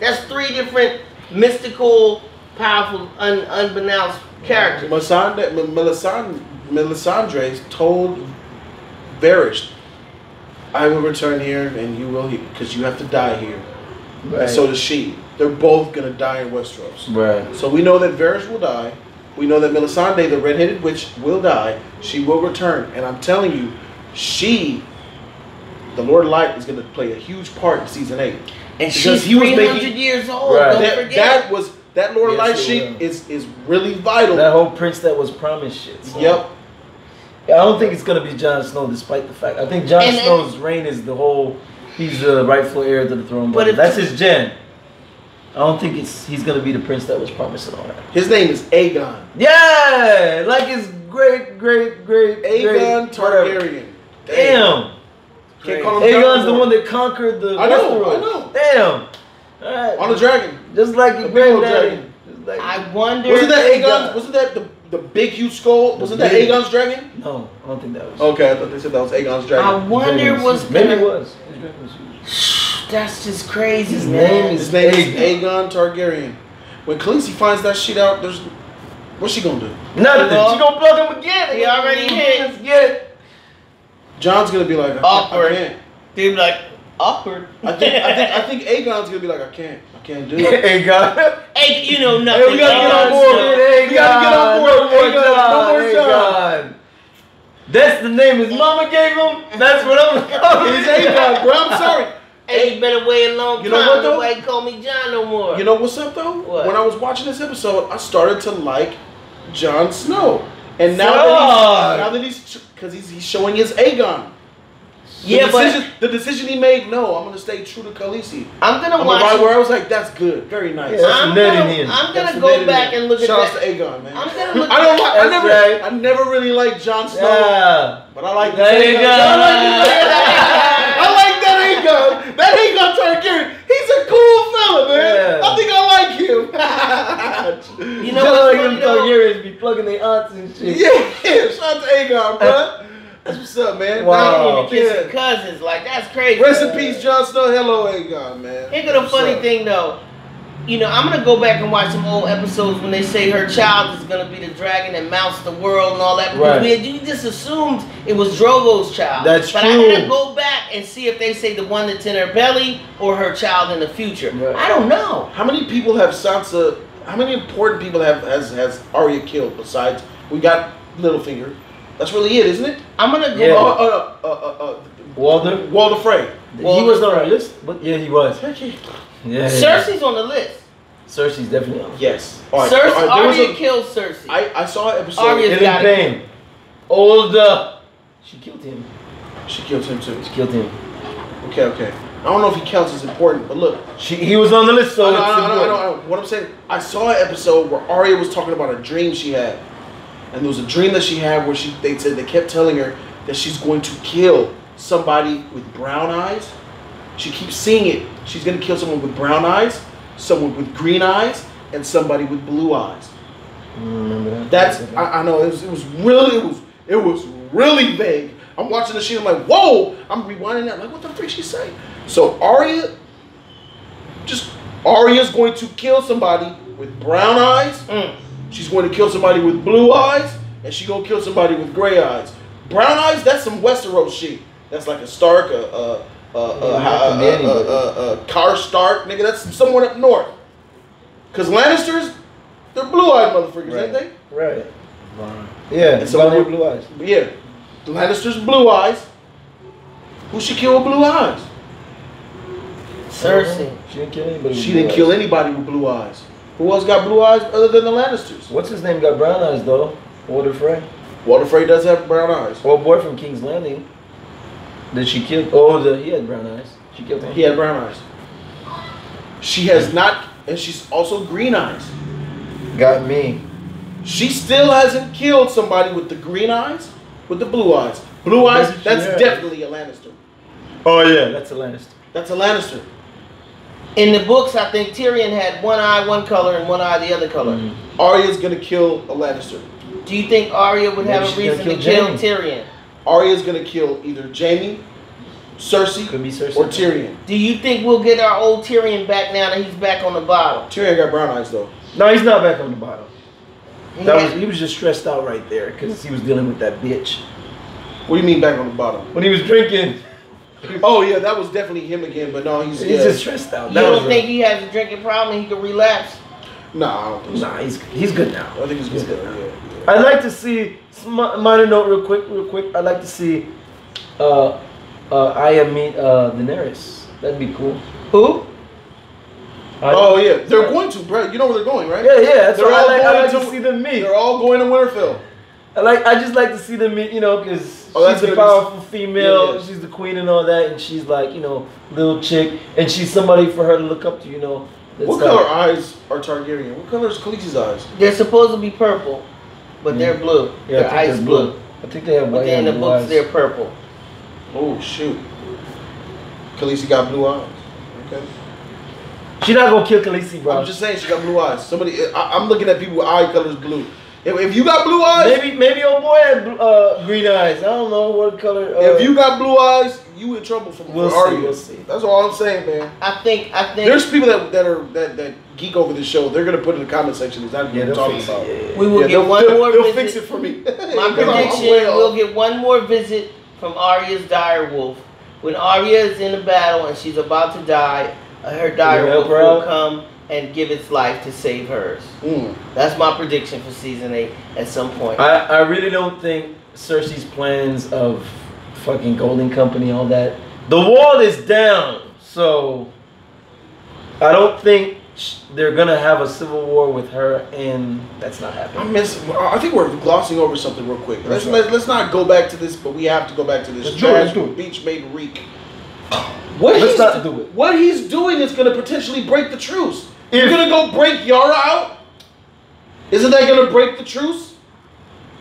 That's 3 different mystical, powerful, unbeknownst characters. Melisandre told Varys, I will return here and you will, because you have to die here. Right. And so does she. They're both going to die in Westeros. Right. So we know that Varys will die. We know that Melisandre, the red-headed witch, will die. She will return. And I'm telling you, the Lord Light, is going to play a huge part in season 8. And she's 300 years old. Right. Don't forget. That Lord Light shit is really vital. That whole prince that was promised shit. So. Yep. I don't think it's gonna be Jon Snow, despite the fact. I think Jon Snow's reign is he's the rightful heir to the throne. But that's his gen. I don't think he's gonna be the prince that was promised and all that. His name is Aegon. Yeah, like his great Aegon Targaryen. Damn. Can't call him Aegon's the one that conquered the Westeros. I know. Damn. All right. On a dragon. Just like your granddaddy. Like, I wonder. Wasn't that Aegon? Wasn't that the big huge skull? Wasn't that Aegon's dragon? No, I don't think that was. Okay, I thought they said that was Aegon's dragon. I wonder maybe it was. His dragon was huge. That's just crazy. His name is Aegon Targaryen. When Khaleesi finds that shit out, what's she gonna do? Nothing. She gonna plug him again. He already hit. Let's get it. John's gonna be like, awkward. I can't. Dude, like awkward. I think Aegon's gonna be like, I can't do it. Aegon. Hey, you know nothing. Hey, we gotta get on board. Aegon. We gotta get on board. No more John. That's the name his mama gave him. That's what I'm calling. It's Aegon, bro. I'm sorry. Hey, you better wait a long time. You know what, though? Nobody call me John no more. You know what's up, though? What? When I was watching this episode, I started to like Jon Snow. And now that he's because he's showing his Aegon. The decision he made, no, I'm going to stay true to Khaleesi. I'm going to watch right where I was like, that's good. Very nice. Yeah, I'm going to go back and look at that. Shout out to Aegon, man. I'm going to look at I never really liked Jon Snow. Yeah. But I like that Aegon. I like that Aegon. That Aegon Targaryen. He's a cool fella, man. Yeah. I think I like him. You know what? Targaryens be plugging their aunts and shit. Yeah. Shout out to Aegon, bro. That's what's up, man. Wow. Kissing cousins, like that's crazy. Rest in peace, Jon Snow. Hello, Aegon, man. Here's the funny thing, though. You know, I'm gonna go back and watch some old episodes when they say her child is gonna be the dragon that mounts the world and all that. Because you just assumed it was Drogo's child. That's true. But I gotta go back and see if they say the one that's in her belly or her child in the future. Right. I don't know. How many people have Sansa? How many important people has Arya killed besides we got Littlefinger? That's really it, isn't it? I'm gonna go. Walder Frey. He was on our list, but yeah, he was. Yeah. Cersei's on the list. Cersei's definitely on the list. Yes. Arya killed Cersei. I saw an episode. Arya's got pain. Older. She killed him. She killed him too. She killed him. Okay. I don't know if he counts as important, but look. He was on the list, so I know. What I'm saying, I saw an episode where Arya was talking about a dream she had. And there was a dream that she had where they kept telling her that she's going to kill somebody with brown eyes. She keeps seeing it. She's going to kill someone with brown eyes, someone with green eyes, and somebody with blue eyes. Remember that? I know it was really vague. I'm watching the shit. I'm like, whoa! I'm rewinding that. I'm like, what the freak she say? So Arya's going to kill somebody with brown eyes. She's going to kill somebody with blue eyes, and she's going to kill somebody with gray eyes. Brown eyes, that's some Westeros shit. That's like a Stark, Car Stark, nigga. That's somewhere up north. Because Lannisters, they're blue-eyed motherfuckers, ain't they? Right. Yeah, and so blue eyes. Yeah. The Lannisters, blue eyes. Who she kill with blue eyes? Cersei. She didn't kill anybody. She didn't kill anybody with blue eyes. Who else got blue eyes other than the Lannisters? What's his name got brown eyes though? Walder Frey. Walder Frey does have brown eyes. Old boy from King's Landing. Did she kill? Oh, he had brown eyes. She killed him. He had brown eyes. She has not, and she's also green eyes. Got me. She still hasn't killed somebody with the green eyes, with the blue eyes. Blue eyes, that's definitely a Lannister. Oh yeah, that's a Lannister. That's a Lannister. In the books, I think Tyrion had one eye one color and one eye the other color. Arya's gonna kill a Lannister. Do you think Arya would have a reason to kill Tyrion? Arya's gonna kill either Jaime, Cersei, could be Cersei, or Tyrion. Do you think we'll get our old Tyrion back now that he's back on the bottom? Tyrion got brown eyes though. No, he's not back on the bottom. He was just stressed out right there because he was dealing with that bitch. What do you mean back on the bottom? When he was drinking. Oh yeah, that was definitely him again. But no, he's just stressed out. You don't think he has a drinking problem and he could relapse? Nah, I don't think so. Nah, he's good now. I think he's good now. Yeah. I'd like to see, minor note real quick. I'd like to see Arya meet Daenerys. That'd be cool. Who? Oh yeah, they're going to, bro. You know where they're going, right? Yeah. That's they're all I like going to see them meet. They're all going to Winterfell. I just like to see them meet, because she's a powerful female. She's the queen and all that, and she's like, little chick, and she's somebody for her to look up to, What color eyes are Targaryen? What color is Khaleesi's eyes? They're supposed to be purple, but they're blue. Yeah, they're ice blue. I think they have white. But in the books, they're purple. Oh shoot! Khaleesi got blue eyes. Okay. She's not gonna kill Khaleesi, bro. I'm just saying she got blue eyes. I'm looking at people with eye colors blue. If you got blue eyes, maybe old boy had green eyes. I don't know what color. If you got blue eyes, you in trouble for Arya. We'll see. That's all I'm saying, man. I think there's people that geek over the show. They're gonna put in the comment section exactly what we're talking about. We will get one more visit. They'll fix it for me. My prediction: we'll get one more visit from Arya's direwolf. When Arya is in a battle and she's about to die, her direwolf will come and give its life to save hers. That's my prediction for season 8 at some point. I really don't think Cersei's plans of fucking Golden Company, all that. The wall is down, so I don't think they're gonna have a civil war with her, and that's not happening. I think we're glossing over something real quick. Let's not go back to this, but we have to go back to this. Let's do it. Beach made reek. Do it. What he's doing is going to potentially break the truce. You're going to go break Yara out? Isn't that going to break the truce?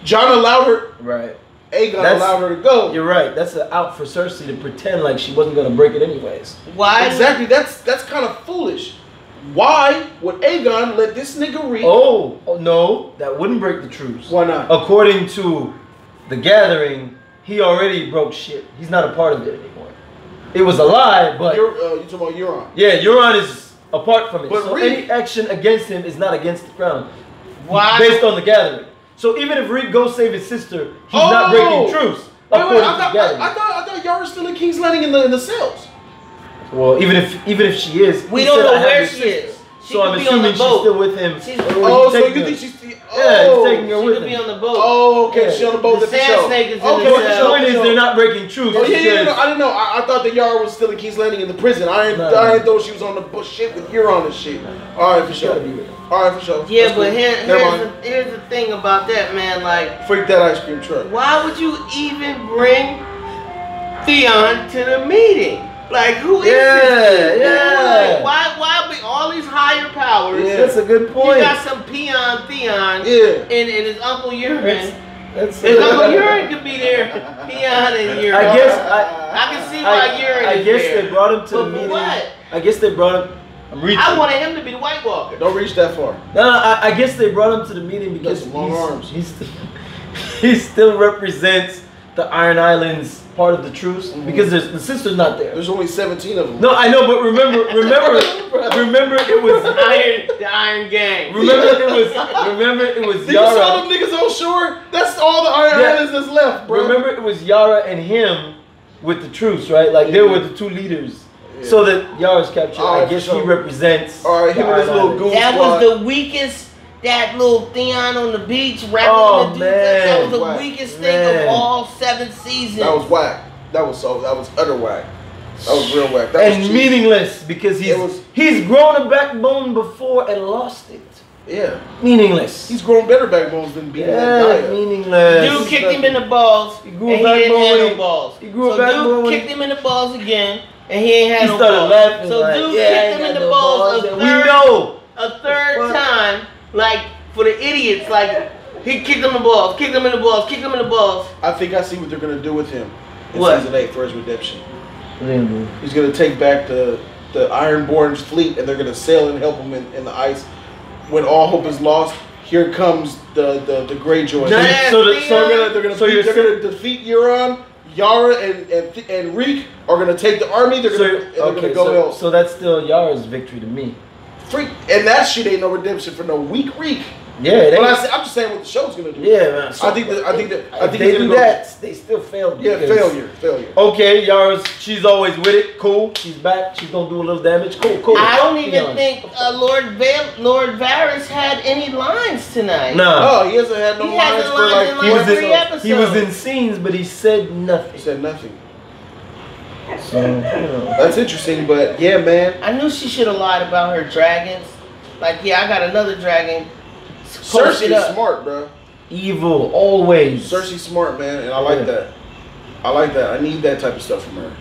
Jon allowed her. Right. Aegon allowed her to go. You're right. That's an out for Cersei to pretend like she wasn't going to break it anyways. Why? Exactly. That's kind of foolish. Why would Aegon let this nigga reek? Oh, no. That wouldn't break the truce. Why not? According to the gathering, he already broke shit. He's not a part of it anymore. It was a lie, but... You're talking about Euron. Yeah, Euron is apart from it. But so Reek, any action against him is not against the crown. Why? Based on the gathering. So even if Reek goes save his sister, he's not breaking truce. Wait, I thought Yara's still in King's Landing in the cells. Well, even if she is, we don't know where she is. So I'm assuming she's still with him. So you think she's still... Yeah, he's taking her with him. She could be on the boat. Oh, okay, she's on the boat. The sand snake is in the cell. The point is they're not breaking truce. Oh, yeah, I didn't know. I thought that Yara was still in King's Landing in the prison. I didn't know she was on the shit with Euron and shit. All right, for sure. Yeah, but here's the thing about that, man. Like, freak that ice cream truck. Why would you even bring Theon to the meeting? Like, who is this? Yeah. Like, why be all these higher powers? Yeah, that's a good point. You got some peon Theon and his Uncle Euron. His Uncle Euron could be there. Peon and Euron. I can see why Euron is there. I guess they brought him to the meeting. What? I guess they brought him. I wanted him to be the White Walker. Don't reach that far. No, I guess they brought him to the meeting because long arms. He still represents the Iron Islands part of the truce because the sister's not there. There's only 17 of them. No, I know, but remember it was the Iron Gang. Remember it was Did Yara. You saw them niggas on shore? That's all the Iron Islands that's left, bro. Remember it was Yara and him with the truce, right? Like they were the two leaders. So that Yara's captured, I guess he represents. All right, him and his little goon That squad. was the weakest. That little Theon on the beach rapping the dude. That was the weakest thing of all 7 seasons. That was whack. That was utter whack. That was real whack. That was meaningless because he's grown a backbone before and lost it. Yeah. Meaningless. He's grown better backbones than beating that guy. Meaningless. Dude kicked him in the balls and he didn't have no balls. Dude kicked him in the balls again and he ain't had no balls. Laughing so dude kicked him in the balls a third time, like for the idiots, like he kicked him in the balls, kicked him in the balls, kicked him in the balls. I think I see what they're gonna do with him in season 8 for his redemption. He's gonna take back the Ironborn's fleet and they're gonna sail and help him in the ice. When all hope is lost, here comes the Greyjoy. They're gonna defeat Euron. Yara and Reek are gonna take the army. They're gonna go else. So that's still Yara's victory to me. And that shit ain't no redemption for no weak Reek. Yeah, I'm just saying what the show's gonna do. Yeah, man. So I think they do that. They still failed. Yeah, failure. Okay, she's always with it. Cool. She's back. She's gonna do a little damage. Cool. I don't even think Lord Varys had any lines tonight. No, he hasn't had no lines for like 3 episodes. He was in scenes, but he said nothing. He said nothing. So that's interesting, but yeah, man. I knew she should have lied about her dragons. Like, I got another dragon. Cersei's smart, bro. Evil, always. Cersei's smart, man, and I like that. I need that type of stuff from her.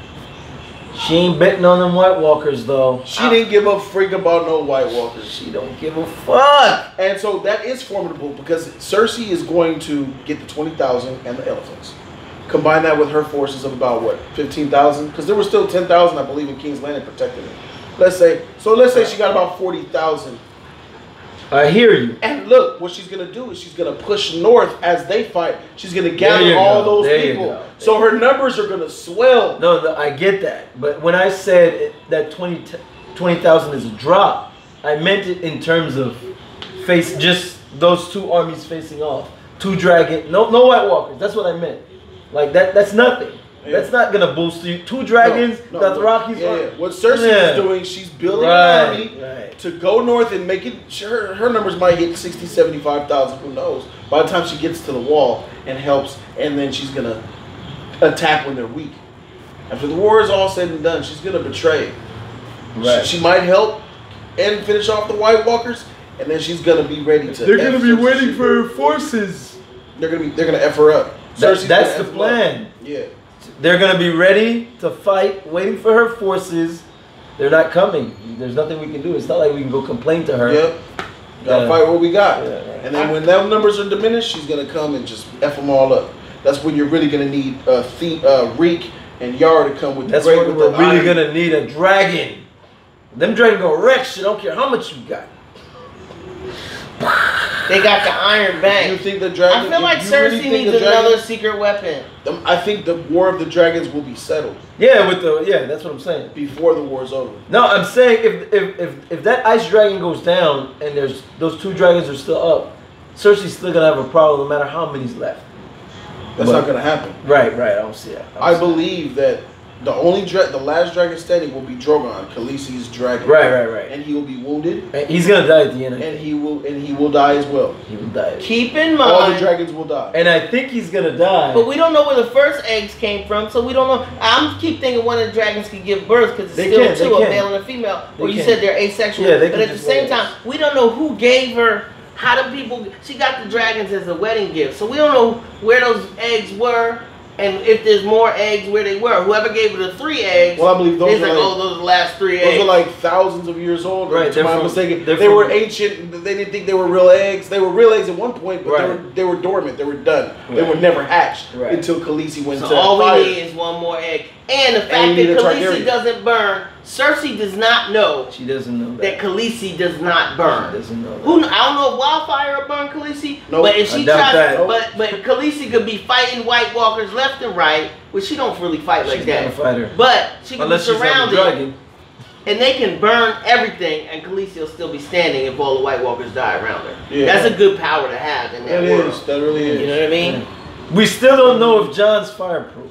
She ain't betting on them White Walkers, though. She didn't give a freak about no White Walkers. She don't give a fuck. And so that is formidable because Cersei is going to get the 20,000 and the elephants. Combine that with her forces of about, what, 15,000? Because there were still 10,000, I believe, in King's Landing protecting it. Let's say she got about 40,000. I hear you. And look, what she's going to do is she's going to push north as they fight. She's going to gather all those people. So her numbers are going to swell. No, I get that. But when I said that 20,000 is a drop, I meant it in terms of just those 2 armies facing off. 2 dragons, no White Walkers. That's what I meant. Like that's nothing. Yeah. That's not gonna boost you. 2 dragons, Dothraki's army. What Cersei is doing, she's building an army to go north and make it. Her numbers might hit 60, 75,000. Who knows? By the time she gets to the wall and helps, and then she's gonna attack when they're weak. After the war is all said and done, she's gonna betray. Right. She might help and finish off the White Walkers, and then she's gonna be ready to. They're gonna be waiting for her forces. They're gonna F her up. That's the plan. Yeah. They're going to be ready to fight, waiting for her forces. They're not coming. There's nothing we can do. It's not like we can go complain to her. Yep. Gotta fight what we got. Yeah, right. And then when them numbers are diminished, she's going to come and just F them all up. That's when you're really going to need Reek and Yara to come with That's when we're really going to need a dragon. Them dragons go wreck shit. I don't care how much you got. They got the Iron Bank. You think the dragon? I feel like Cersei needs another secret weapon. I think the War of the Dragons will be settled. Yeah, that's what I'm saying. Before the war's over. No, I'm saying if that ice dragon goes down and there's those 2 dragons are still up, Cersei's still gonna have a problem no matter how many's left. That's not gonna happen. Right. I don't see it. I believe that the last dragon standing will be Drogon, Khaleesi's dragon. Right. And he will be wounded. And he's gonna die at the end. And he will die as well. He will die. Keep in mind, all the dragons will die. And I think he's gonna die. But we don't know where the first eggs came from, so we don't know. I keep thinking one of the dragons can give birth because it's still 2, a male and a female. Or you said they're asexual. Yeah, but at the same time, we don't know who gave her. How do people? She got the dragons as a wedding gift, so we don't know where those eggs were. And if there's more eggs, where they were. Whoever gave her the 3 eggs, well, I believe those are those are the last 3 eggs. Those are like thousands of years old. Right. If I'm mistaken. They were ancient. They didn't think they were real eggs. They were real eggs at one point, but they were dormant. They were done. Right. They were never hatched until Khaleesi went to fire. All we need is one more egg. And the fact that Khaleesi doesn't burn, Cersei does not know. She doesn't know that Khaleesi does not burn. She doesn't know that. I don't know if Wildfire will burn Khaleesi. Nope. But if she tries, but Khaleesi could be fighting White Walkers left and right, which she don't really fight like that. But she can be surrounded, and they can burn everything, and Khaleesi will still be standing if all the White Walkers die around her. Yeah. That's a good power to have in that world. That really is. You know what I mean? We still don't know if Jon's fireproof.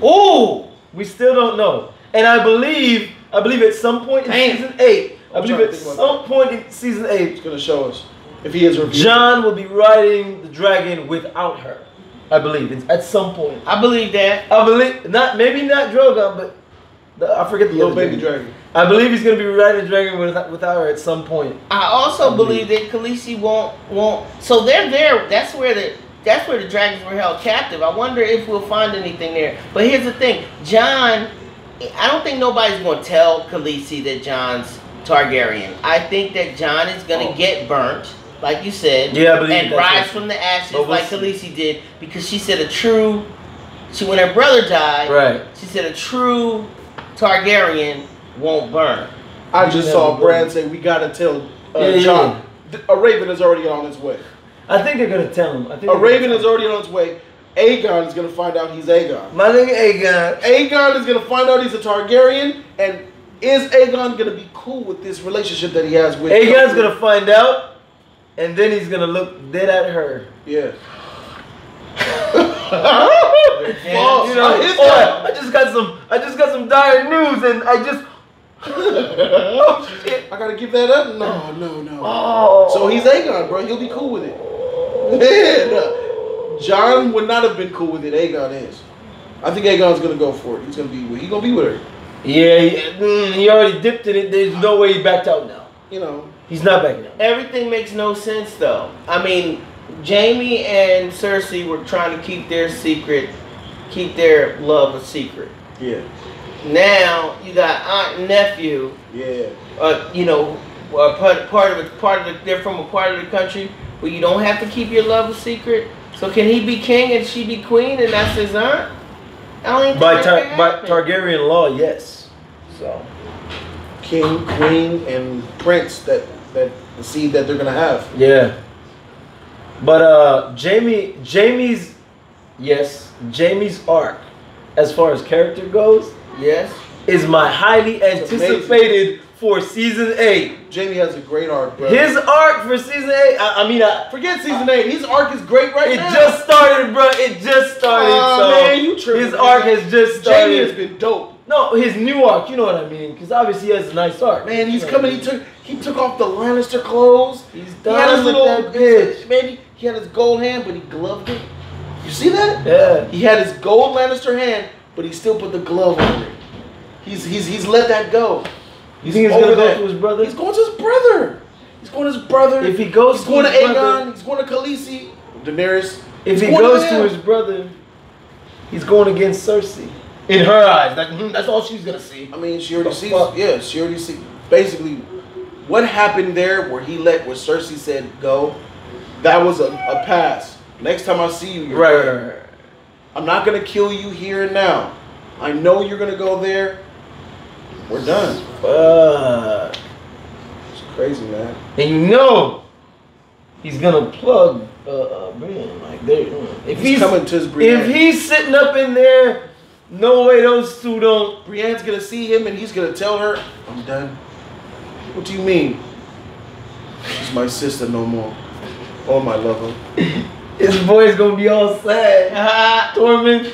Oh, we still don't know. And I believe at some point in season 8, season 8, it's gonna show us if he is revealed. Jon will be riding the dragon without her. I believe it's at some point. I believe that. I believe maybe not Drogon, but I forget the little baby dragon. I believe he's gonna be riding the dragon without her at some point. I also believe that Khaleesi won't. So they're there. That's where the dragons were held captive. I wonder if we'll find anything there. But here's the thing, Jon. I don't think nobody's gonna tell Khaleesi that Jon's Targaryen. I think that Jon is gonna get burnt, like you said, and rise from the ashes like Khaleesi did, because she said when her brother died, she said a true Targaryen won't burn. I just saw Bran say we gotta tell Jon. A raven is already on its way. I think they're gonna tell him. A raven is already on its way. Aegon is gonna find out he's Aegon. My nigga Aegon. Aegon is gonna find out he's a Targaryen, and is Aegon gonna be cool with this relationship that he has with? Aegon's gonna find out, and then he's gonna look dead at her. Yeah. I just got some dire news, and I just. Oh shit! I gotta give that up. No. Oh. So he's Aegon, bro. He'll be cool with it. Man, Jon would not have been cool with it. Aegon is. I think Aegon's gonna go for it. He's gonna be with her. Yeah, he already dipped in it. There's no way he backed out now. You know, he's not backing out. Everything makes no sense though. I mean, Jaime and Cersei were trying to keep their love a secret. Yeah. Now you got aunt and nephew. Yeah. They're from a part of the country where you don't have to keep your love a secret. So can he be king and she be queen, and that's his aunt? I don't even think by Targaryen law, yes. So king, queen, and prince, that the seed that they're gonna have. Yeah. But Jaime's arc, as far as character goes, is my highly anticipated for season 8. Jaime has a great arc, bro. His arc for season 8, I forget season 8. His arc is great now. It just started, bro. It just started. So man, you tripping. His arc has just started. Jaime has been dope. No, his new arc, you know what I mean? Because obviously he has a nice arc. Man, he's coming. He took off the Lannister clothes. He's done with that bitch. Maybe he had his gold hand, but he gloved it. You see that? Yeah. He had his gold Lannister hand, but he still put the glove on it. He's let that go. You think he's gonna go to his brother? He's going to his brother. He's going to his brother. If he goes, he's going to Aegon. He's going to Khaleesi, Daenerys. If he goes to his brother, he's going against Cersei. In her eyes, that's all she's gonna see. I mean, she already sees. Yeah, she already sees. Basically, what happened there, where Cersei said go, that was a pass. Next time I see you, you're right. I'm not gonna kill you here and now. I know you're gonna go there. We're done. Fuck. It's crazy, man. And you know, he's gonna plug Brienne. Like if he's coming to his Brienne. If he's sitting up in there, no way those two don't. Brienne's gonna see him and he's gonna tell her, I'm done. What do you mean? She's my sister no more. Oh, my lover. His boy's gonna be all sad. Tormund.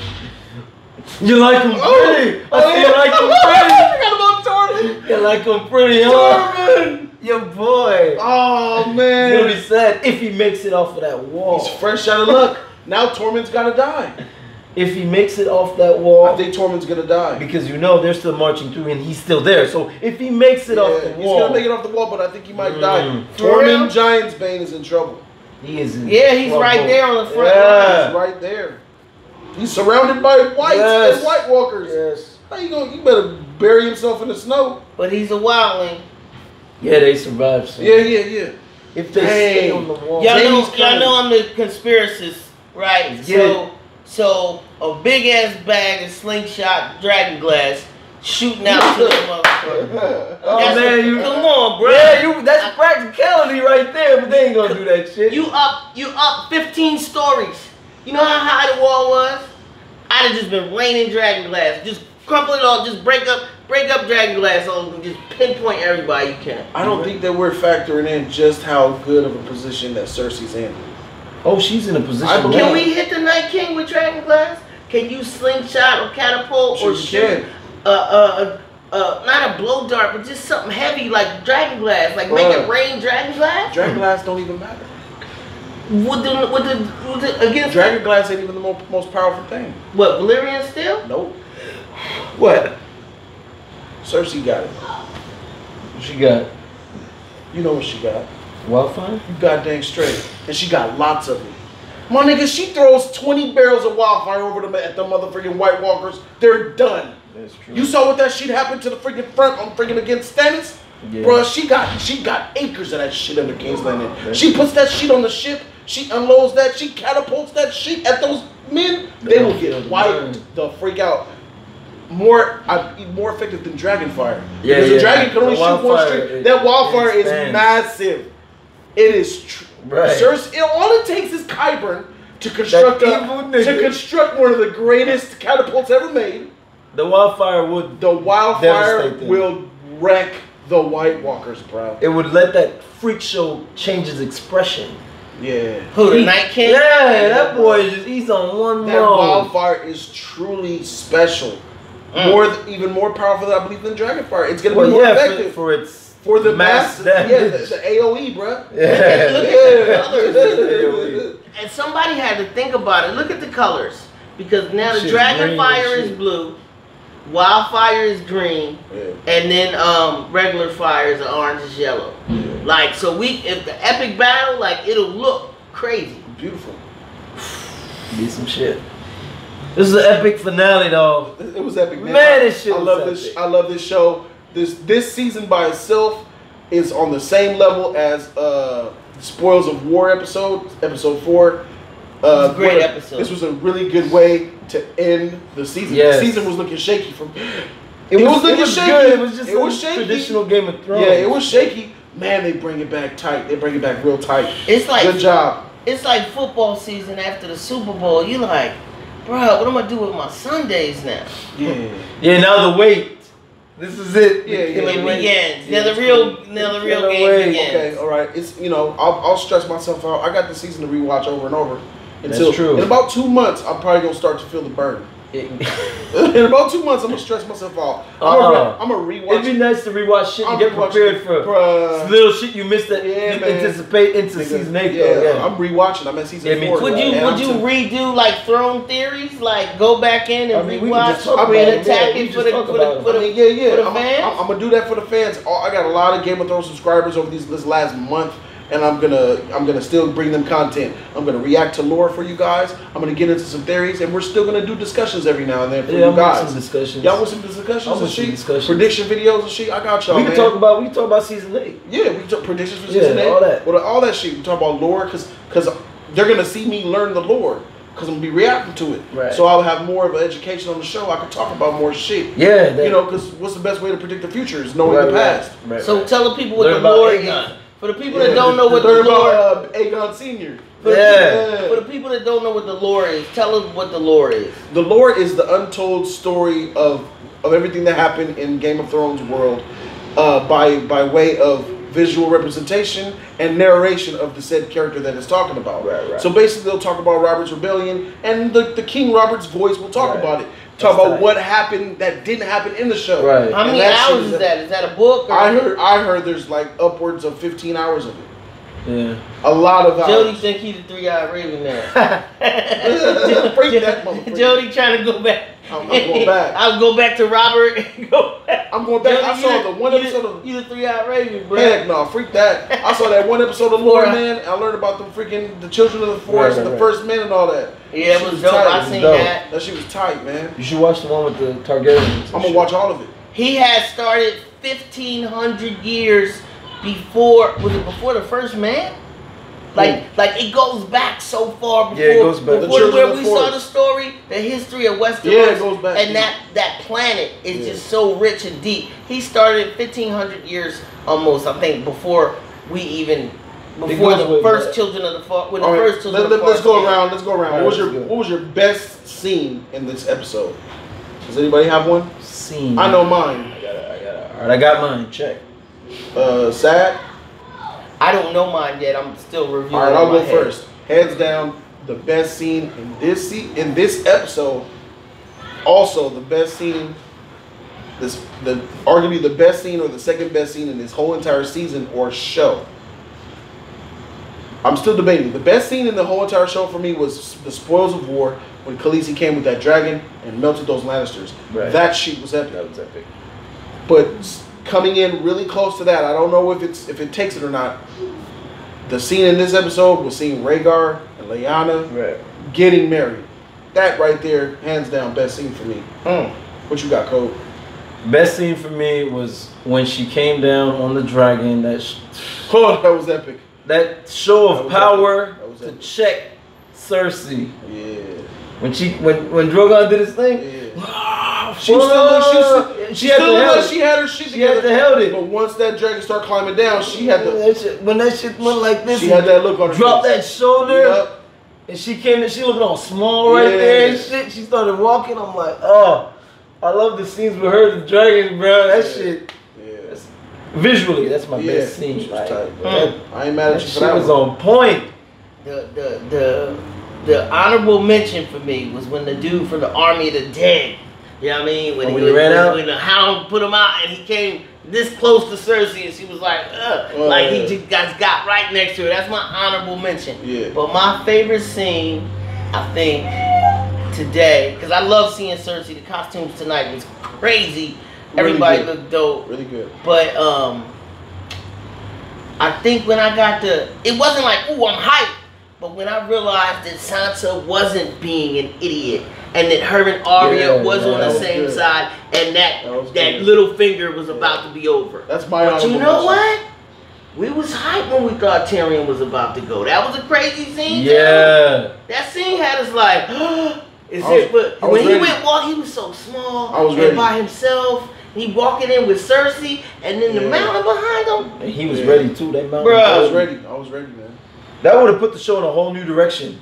You like him pretty. I see you like him pretty. I forgot about Tormund. You like him pretty, huh? Tormund. Your boy. Oh, man. He's gonna be sad if he makes it off of that wall. He's fresh out of luck. Now Tormund's gotta die. If he makes it off that wall, I think Tormund's gonna die. Because you know they're still marching through and he's still there. So if he makes it off the wall, he's gonna make it off the wall, but I think he might die. Tormund Giantsbane is in trouble. He is in he's trouble. right there on the front line. He's right there. He's surrounded by whites and White Walkers. Yes. How you gonna? You better bury himself in the snow. But he's a wildling. Yeah, they survived. So. Yeah. If they stay on the wall, y'all know I'm the conspiracist, right? So a big ass bag of slingshot dragon glass shooting out to the motherfucker. Come on, bro. Yeah, that's practicality right there, but they ain't gonna do that shit. You up 15 stories. You know how high the wall was? I'd have just been raining dragon glass. Just crumple it all, just break up dragon glass and just pinpoint everybody you can. I don't think that we're factoring in just how good of a position that Cersei's in. Oh, she's in a position. Can we hit the Night King with dragon glass? Can you slingshot or catapult or shoot? not a blow dart, but just something heavy like dragon glass, like make it rain dragon glass. Dragon glass don't even matter. Against dragon glass ain't even the most powerful thing. What, Valyrian steel? Nope. What? Cersei got it. What she got? You know what she got. Wildfire? You goddamn straight. And she got lots of it. My nigga, she throws 20 barrels of wildfire over them at the motherfucking White Walkers. They're done. That's true. You saw what that shit happened to the freaking front on freaking against Stannis? Yeah. Bruh, she got acres of that shit under King's Landing. She puts that shit on the ship. She unloads that. She catapults that shit at those men. They will get wiped the freak out. More effective than Dragonfire. Yeah, because the dragon can only shoot one string. That wildfire is massive. It is true. Right. Cersei, all it takes is Qyburn to construct one of the greatest catapults ever made. The wildfire will wreck the White Walkers, bro. It would let that freak show change his expression. Yeah. Who, the Night King? Yeah, that boy he's on one That wildfire is truly special. Even more powerful, I believe, than Dragonfire. It's gonna be more effective for the mass damage. Yeah, the AOE, bro. Yeah. Look at the colors. And somebody had to think about it. Look at the colors, because now the Dragonfire is blue, Wildfire is green, and then regular fire is orange is yellow. Yeah. Like, so if the epic battle, like, it'll look crazy, beautiful. Be some shit. This is an epic finale, though. It was epic, man. This shit. I love this show. This season by itself is on the same level as Spoils of War episode 4. Great episode. This was a really good way to end the season. Yes. The season was looking shaky from. It was shaky. Good. It was just shaky. Traditional Game of Thrones. Yeah, it was shaky. Man, they bring it back tight. They bring it back real tight. It's like good job. It's like football season after the Super Bowl. You like, bro, what am I do with my Sundays now? Yeah. Yeah. Now the wait. This is it. Yeah, it begins. Now the real game begins. Okay, all right. It's I'll stress myself out. I got the season to rewatch over and over. That's true. In about 2 months, I'm probably gonna start to feel the burn. In about 2 months, I'm gonna stress myself out. I'm gonna rewatch. It'd be nice to rewatch shit and get prepared for little shit you missed that you anticipate into season 8. Yeah, I'm rewatching. I'm at season 4. Would you redo like Throne Theories? Like go back in and rewatch and attack it for the fans? I'm gonna do that for the fans. I got a lot of Game of Thrones subscribers over this last month. And I'm gonna still bring them content. I'm gonna react to lore for you guys. I'm gonna get into some theories, and we're still gonna do discussions every now and then for you guys. Some discussions. Y'all want some discussions and shit? Prediction videos and shit. I got y'all. We can talk about season 8. Yeah, we can talk predictions for season 8. All that. Well, all that shit. We talk about lore because they're gonna see me learn the lore. Because I'm gonna be reacting to it, so I'll have more of an education on the show. I can talk about more shit. Yeah, because what's the best way to predict the future is knowing the past. So tell the people what the lore is. For the people that don't know what the lore is, Aegon Sr. For the people that don't know what the lore is, tell us what the lore is. The lore is the untold story of everything that happened in Game of Thrones world by way of visual representation and narration of the said character that it's talking about. Right. So basically they'll talk about Robert's Rebellion, and the King Robert's voice will talk about it. Talk about what happened that didn't happen in the show. Right. How many hours is that? Is that a book? Or I heard there's like upwards of 15 hours of it. Yeah. A lot of hours. Jody think he's the 3-eyed raven now. Jody trying to go back. I'm going back. I'll go back to Robert and go back. I'm going back. I saw the one episode of... You the 3-eyed raven, bro. Heck no, freak that. I saw that one episode of Lore, man. I learned about the children of the forest and the first men and all that. Yeah, it was dope. I seen that. That shit was tight, man. You should watch the one with the Targaryens. I'm going to watch all of it. He had started 1,500 years before... Was it before the first man? Like it goes back so far before, it goes back. Before where we saw the story, the history of Westeros. Yeah, it goes back. And that planet is just so rich and deep. He started 1,500 years almost, I think, before the first Children of the Forest. When the first Children of the Forest. Let's go around. Right, what was your best scene in this episode? Does anybody have one? Scene. I know mine. I got it. All right, I got mine. Check. Sad. I don't know mine yet. I'm still reviewing. All right, I'll go first. Hands down, the best scene in this episode. Also, the best scene arguably the best scene or the second best scene in this whole entire season or show. I'm still debating. The best scene in the whole entire show for me was the spoils of war when Khaleesi came with that dragon and melted those Lannisters. Right. That shit was epic. That was epic. But coming in really close to that, I don't know if it takes it or not. The scene in this episode was seeing Rhaegar and Lyanna getting married. That right there, hands down, best scene for me. What you got, Cole? Best scene for me was when she came down on the dragon. That was epic. That show of power to check Cersei. Yeah. When Drogon did his thing. Yeah. She had her shit together. But once that dragon started climbing down, she had when that shit went like this. She had that look on her Dropped that shoulder. Yep. And she came in, she looking all small right there and shit. She started walking. I'm like, oh, I love the scenes with her, the dragons, bro. That shit. Yeah. Visually, that's my best scene. Like, I ain't mad at you for that. She was on point. The honorable mention for me was when the dude from the Army of the Dead, you know what I mean? When he ran out? When the Hound put him out and he came this close to Cersei and she was like, like he just got right next to her. That's my honorable mention. Yeah. But my favorite scene, I think, today, because I love seeing Cersei. The costumes tonight was crazy. Really Everybody looked dope. Really good. But I think when I got it wasn't like, ooh, I'm hyped. But when I realized that Sansa wasn't being an idiot and that her and Arya was on the same side and that little finger was about to be over. That's my But you know what? We was hyped when we thought Tyrion was about to go. That was a crazy scene. Yeah. That scene had us like, But when he went walk, he was so small and by himself. He walking in with Cersei and then the mountain behind him. And he was ready too. That mountain. Bro. I was ready, man. That would have put the show in a whole new direction.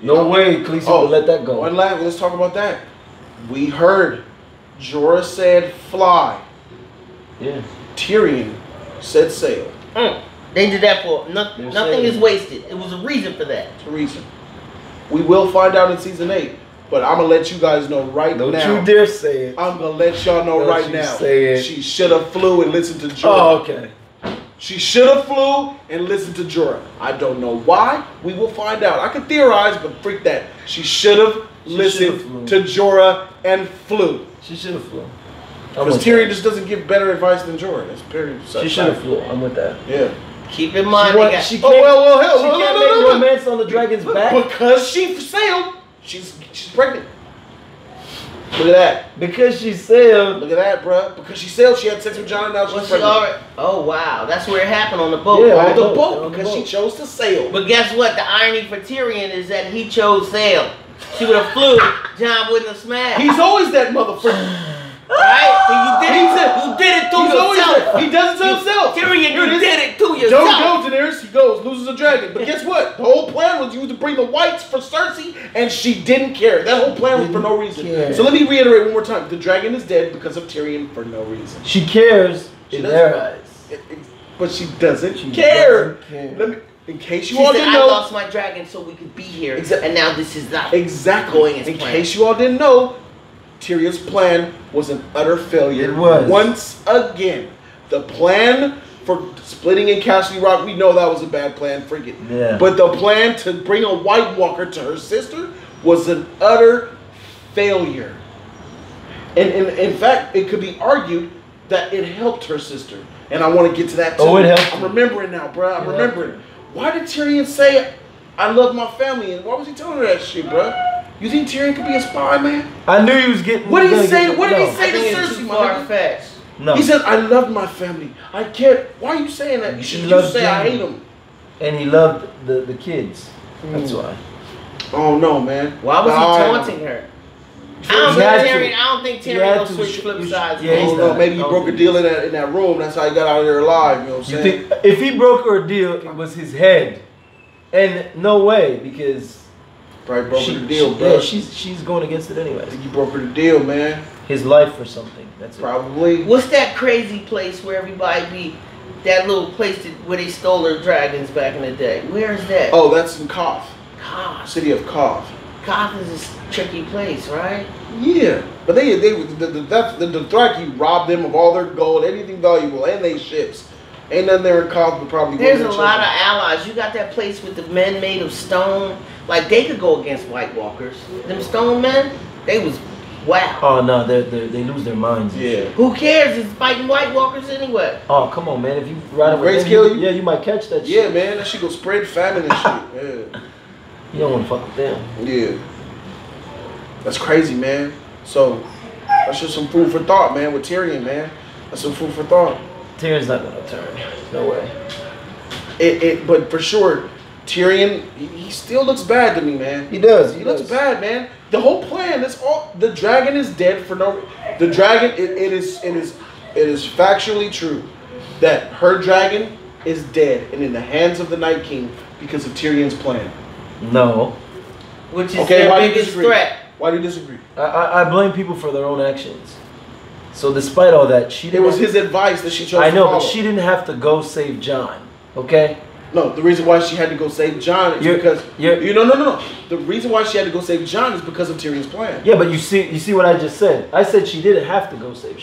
No way Khaleesi would let that go. Let's talk about that. We heard Jorah said fly. Yeah. Tyrion said sail. They did that for nothing is wasted. It was a reason for that. It's a reason. We will find out in season 8. But I'm gonna let you guys know now. Don't you dare say it. I'm gonna let y'all know right now. Say it. She should have flew and listened to Jorah. Oh, okay. She should have flew and listened to Jorah. I don't know why. We will find out. I can theorize, but freak that. She should have listened to Jorah and flew. She should have flew. Because Tyrion just doesn't give better advice than Jorah. That's period. She should have flew. I'm with that. Yeah. Keep in mind, she can't make romance on the dragon's back because she sailed. She's pregnant. Look at that. Because she sailed. Look at that, bruh. Because she sailed, she had sex with Jon and now she's pregnant. Oh, wow. That's where it happened, on the boat. Yeah, on the boat. Because she chose to sail. But guess what? The irony for Tyrion is that he chose sail. She would have flew. Jon wouldn't have smashed. He's always that motherfucker. Right? You did it to yourself. He does it to himself. Tyrion, you did it to yourself. Don't go, Daenerys. He goes, loses a dragon. But guess what? The whole plan was you to bring the whites for Cersei, and she didn't care. That whole plan was for no reason. So let me reiterate one more time. The dragon is dead because of Tyrion for no reason. She cares in their eyes. But she doesn't care. Let me, in case you all didn't know. I lost my dragon so we could be here. And now this is not going as planned. In case you all didn't know, Tyrion's plan was an utter failure. It was. Once again. The plan for splitting in Castle Rock, we know that was a bad plan, freaking. Yeah. But the plan to bring a White Walker to her sister was an utter failure. And in fact, it could be argued that it helped her sister. And I want to get to that too. Oh, it helped. I'm remembering now, bro. I'm remembering. Why did Tyrion say, I love my family? And why was he telling her that shit, bro? You think Tyrion could be a spy, man? I knew he was getting. What did he say? What did he say to Cersei? Far-fetched. No. He said, I love my family. I can't. Why are you saying that? You should just say I hate them. And he loved the kids. That's why. Oh, no, man. Why was he taunting her? I don't think Tyrion will switch flip sides. Yeah, maybe he broke a deal in that room. That's how he got out of there alive. You know what I'm saying? If he broke her a deal, it was his head. And no way, because probably broke her the deal, bro. Yeah, she's going against it anyway. I think you broke her the deal, man. His life or something. That's probably. What's that crazy place where everybody be? That little place where they stole their dragons back in the day. Where is that? Oh, that's in Koth. Koth. City of Koth. Gotham's a tricky place, right? Yeah, but the Dothraki robbed them of all their gold, anything valuable, and they ships. Ain't nothing there in Gotham probably. There's a lot of allies. You got that place with the men made of stone. Like they could go against White Walkers. Them stone men, they was wow. Oh no, they lose their minds. Yeah. Who cares? It's fighting White Walkers anyway. Oh come on, man! If you ride away, Grace kill you. Yeah, you might catch that. Yeah, shit. man, that shit go spread famine and shit. Yeah. You don't want to fuck with them. Yeah. That's crazy, man. So that's just some food for thought, man. With Tyrion, man. That's some food for thought. Tyrion's not gonna turn. No way. But for sure, Tyrion, he still looks bad to me, man. He does. He looks bad, man. The whole plan, that's all. The dragon is dead for no. The dragon, it is factually true that her dragon is dead and in the hands of the Night King because of Tyrion's plan. No. Which is their biggest threat. Why do you disagree? I blame people for their own actions. So despite all that, she didn't. It was his advice that she chose. I know, to follow. but she didn't have to go save Jon. Okay. No, the reason why she had to go save Jon is because no. The reason why she had to go save Jon is because of Tyrion's plan. Yeah, but you see what I just said. I said she didn't have to go save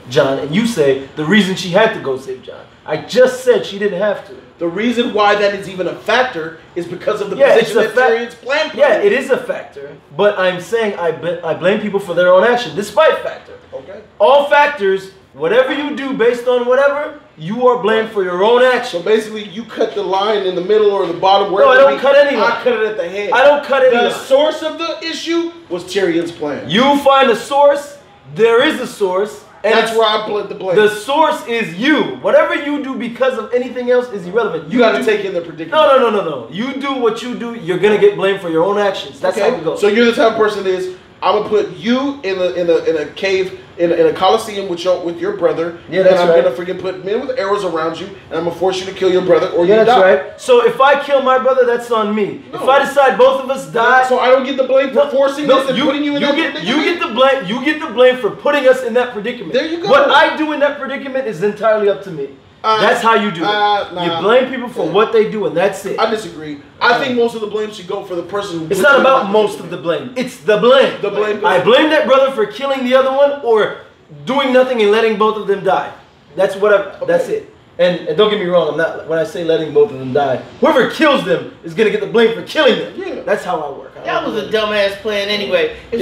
Jon, and you say the reason she had to go save Jon. I just said she didn't have to. The reason why that is even a factor is because of the position that Tyrion's plan put Yeah, in. it is a factor, but I'm saying I blame people for their own action, despite factor. Okay. All factors, whatever you do based on whatever, you are blamed for your own action. So basically, you cut the line in the middle or the bottom. No, I don't cut any line. I cut it at the head. I don't cut any line. The source of the issue was Tyrion's plan. You find a source, there is a source. And that's where I put the blame. The source is you. Whatever you do because of anything else is irrelevant. You got to take in the predicament. No. You do what you do. You're gonna get blamed for your own actions. That's how it goes. So you're the type of person that is. I'm gonna put you in a cave in a coliseum with your brother. Yeah, that's and right. I'm gonna freaking put men with arrows around you, and I'm gonna force you to kill your brother or you that's die. Right. So if I kill my brother, that's on me. No. If I decide both of us die, so I don't get the blame for forcing this and putting you in that predicament. You get the blame. You get the blame for putting us in that predicament. There you go. What I do in that predicament is entirely up to me. That's how you do it. You blame people for what they do, and that's it. I disagree. I think most of the blame should go for the person who... It's not about most of the blame. It's the blame. The blame goes... I blame that brother for killing the other one or doing nothing and letting both of them die. That's what That's it. And don't get me wrong, I'm not, when I say letting both of them die, whoever kills them is going to get the blame for killing them. Yeah. That's how I work. That was a dumbass plan anyway. If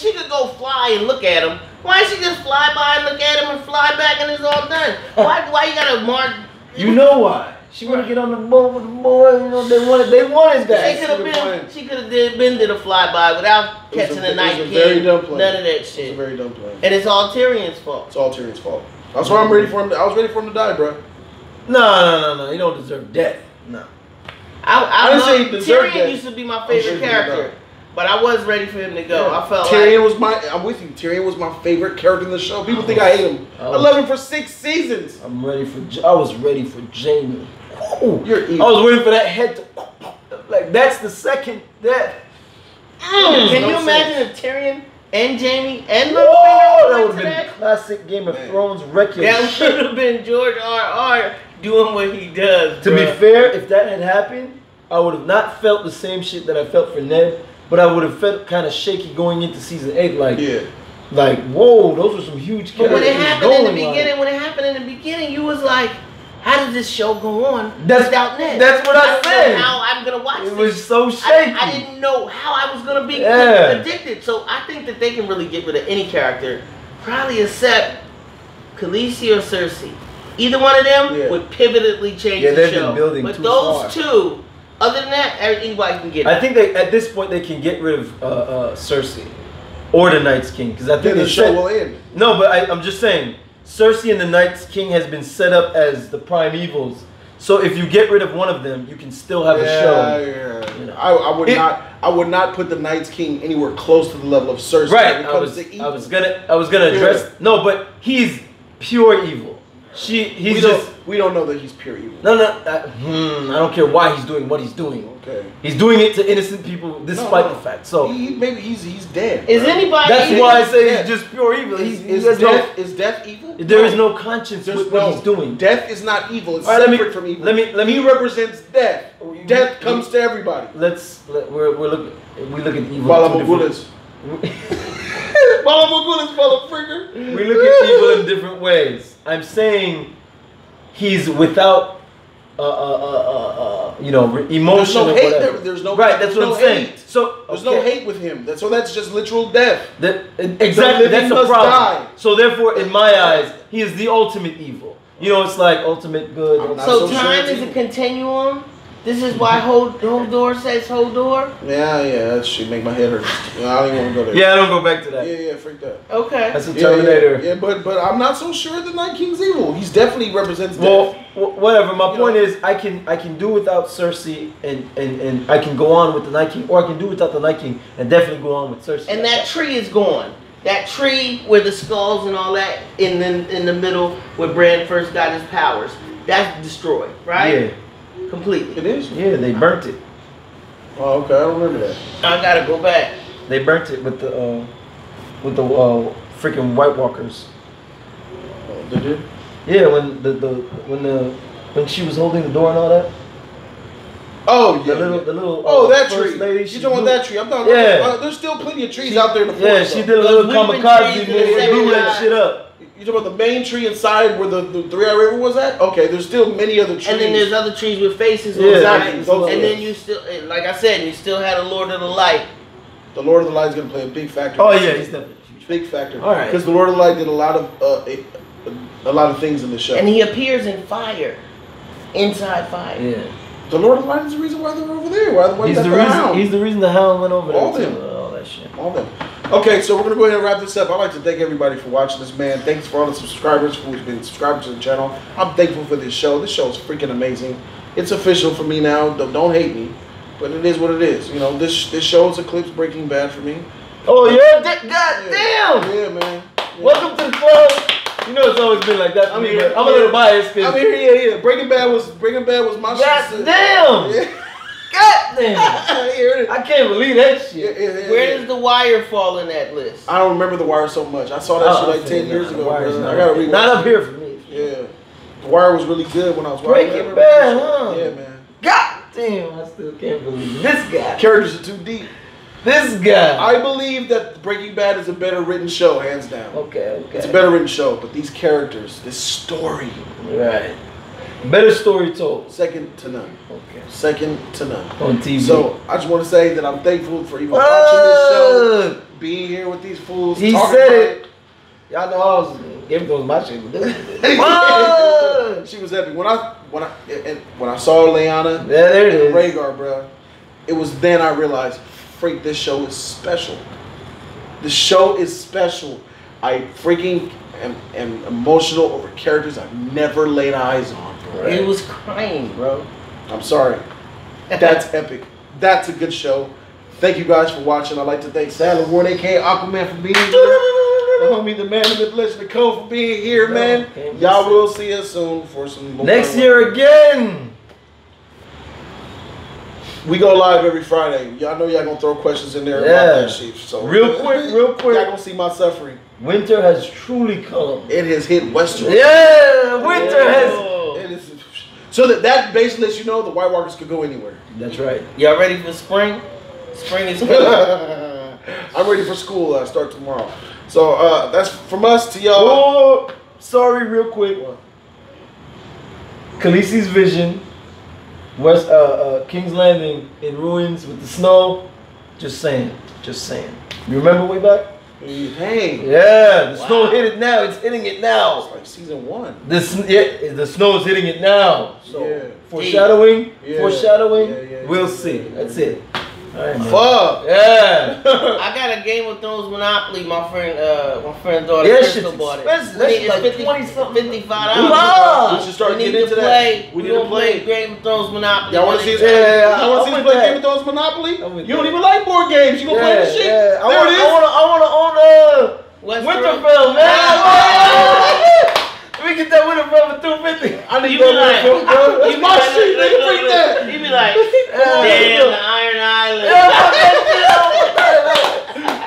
she could go fly and look at him, why don't she just fly by and look at him and fly back and it's all done? Why you gotta mark? You know why? She want to get on the boat with the boy. You know they wanted that. She could have been to the flyby without catching the Night King. Very dumb plan. None of that shit. It's a very dumb plan. And it's all Tyrion's fault. It's all Tyrion's fault. That's why I'm ready for him. I was ready for him to die, bro. No. You don't deserve death. No. I didn't say he deserved Tyrion death. used to be my favorite character, but I was ready for him to go. Yeah. I felt Tyrion was I'm with you. Tyrion was my favorite character in the show. People think I hate him. I love him for 6 seasons. I was ready for Jaime. Ooh, you're evil. I was waiting for that head to like that's the second death. Can you imagine if Tyrion and Jaime and Littlefinger that would have been classic Game of Thrones record. That should have been George R.R. doing what he does. To be fair, if that had happened, I would have not felt the same shit that I felt for Ned, but I would have felt kind of shaky going into season 8. Like whoa, those were some huge characters. But when it happened in the beginning, you was like, how does this show go on without Ned? That's what I said. I don't know how I'm gonna watch this. It was so shaky. I didn't know how I was gonna be addicted. So I think that they can really get rid of any character, probably except Khaleesi or Cersei. Either one of them would pivotally change the show. Been building but too those far. two, other than that, anybody can get it. I think at this point they can get rid of Cersei or the Night's King because I think the show will end. No, but I'm just saying. Cersei and the Night's King has been set up as the prime evils. So if you get rid of one of them, you can still have a show. Yeah. You know, I would not put the Night's King anywhere close to the level of Cersei. Right. I was gonna address but he's pure evil. We don't know that he's pure evil. No, I don't care why he's doing what he's doing. Okay. He's doing it to innocent people despite the fact. So maybe he's dead. Is anybody? That's why I say he's just pure evil. Is death evil? There is no conscience with what he's doing. Death is not evil. It's separate from evil. He represents death. Death comes to everybody. We look at evil. Balamugulas. Balamugulas, motherfucker. We look at evil in different ways. I'm saying he's without emotion or whatever. There's no right. That's what I'm saying. So there's no hate with him. So that's just literal death. Exactly. That's the problem. Die. So therefore, in my eyes, he is the ultimate evil. It's like ultimate good. So time is a continuum. This is why Hodor says Hodor? Yeah, that shit make my head hurt. I don't even want to go there. Yeah, I don't go back to that. Yeah, freak that. Okay. That's a Terminator. Yeah, but I'm not so sure the Night King's evil. He's definitely represents death. Well, whatever. My point is, I can do without Cersei and I can go on with the Night King, or I can do without the Night King and definitely go on with Cersei. And that tree is gone. That tree where the skulls and all that in the middle where Bran first got his powers, that's destroyed, right? Yeah. Completely. It is? Yeah, they burnt it. Oh, okay. I don't remember that. I gotta go back. They burnt it with the freaking White Walkers. Oh, they did? Yeah, when she was holding the door and all that. Oh yeah. The little. That tree. Lady, you talking about that tree? I'm talking. Yeah. There's still plenty of trees out there in the forest. Yeah, she did a little kamikaze move and blew that shit up. You talking about the main tree inside where the Three-Eye River was at? Okay, there's still many other trees. And then there's other trees with faces. Yeah, exactly. And then you still, like I said, you still had a Lord of the Light. The Lord of the Light is going to play a big factor. Oh yeah, he's definitely a huge big factor. All right. Because the Lord of the Light did a lot of things in the show. And he appears in fire, inside fire. Yeah. The Lord of the Light is the reason why they're over there. He's the reason the Hound went over there. All them. All that shit. All them. Okay, so we're going to go ahead and wrap this up. I'd like to thank everybody for watching this, man. Thanks for all the subscribers who's been subscribed to the channel. I'm thankful for this show. This show is freaking amazing. It's official for me now. Don't hate me, but it is what it is. This show is eclipse Breaking Bad for me. Oh, yeah? God damn! Yeah, man. Yeah. Welcome to the club. It's always been like that for me, but I'm a little biased. I'm here, yeah. Breaking Bad was my shit. God damn! Yeah. God damn! I can't believe that shit. Where does The Wire fall in that list? I don't remember The Wire so much. I saw that shit like 10 years ago. I gotta read. Not up here for me. Yeah. The Wire was really good when I was watching. Breaking Bad, huh? Yeah, man. God damn! I still can't believe this guy. Characters are too deep. This guy. I believe that Breaking Bad is a better written show, hands down. Okay. It's a better written show, but these characters, this story. Right. Better story told. Second to none. Okay. Second to none. On TV. So I just want to say that I'm thankful for even watching this show, being here with these fools. He said it. Y'all know I was Game of Thrones my shit. She was epic. When I saw Lyanna, there it is. Rhaegar, bro. It was then I realized, freak, this show is special. The show is special. I freaking am emotional over characters I've never laid eyes on, bro. He was crying, bro. I'm sorry. That's epic. That's a good show. Thank you guys for watching. I'd like to thank Sadler Ward, aka Aquaman, for being here. The homie, the man of the blessed, Nicole, for being here, man. Y'all will see us soon for some more. Next year again. We go live every Friday. Y'all know y'all gonna throw questions in there about that shit. So real quick. Y'all gonna see my suffering. Winter has truly come. It has hit Western. Yeah, winter has. It is. So that basically lets you know the White Walkers could go anywhere. That's right. Y'all ready for spring? Spring is coming. I'm ready for school. I start tomorrow. So that's from us to y'all. Oh, sorry, real quick. Khaleesi's vision. West King's Landing in ruins with the snow. Just saying. You remember way back? Hey. Yeah, the snow hit it now. It's hitting it now. It's like season 1. The snow is hitting it now. So yeah. Foreshadowing. Yeah. We'll see. That's it. All right, man. Fuck. Yeah. I got a Game of Thrones Monopoly. My friend's daughter Crystal bought it. It's like 20 something. $55. We should start getting into that. We need to play Game of Thrones Monopoly. Y'all want to see us play Game of Thrones Monopoly? You don't even like board games. You gonna play this shit? Yeah. There it is. I wanna own Winterfell, man. We me get that winner for 250. I need that winner for bro. That's my shit, nigga. Freak that. You be like, damn, the Iron Island.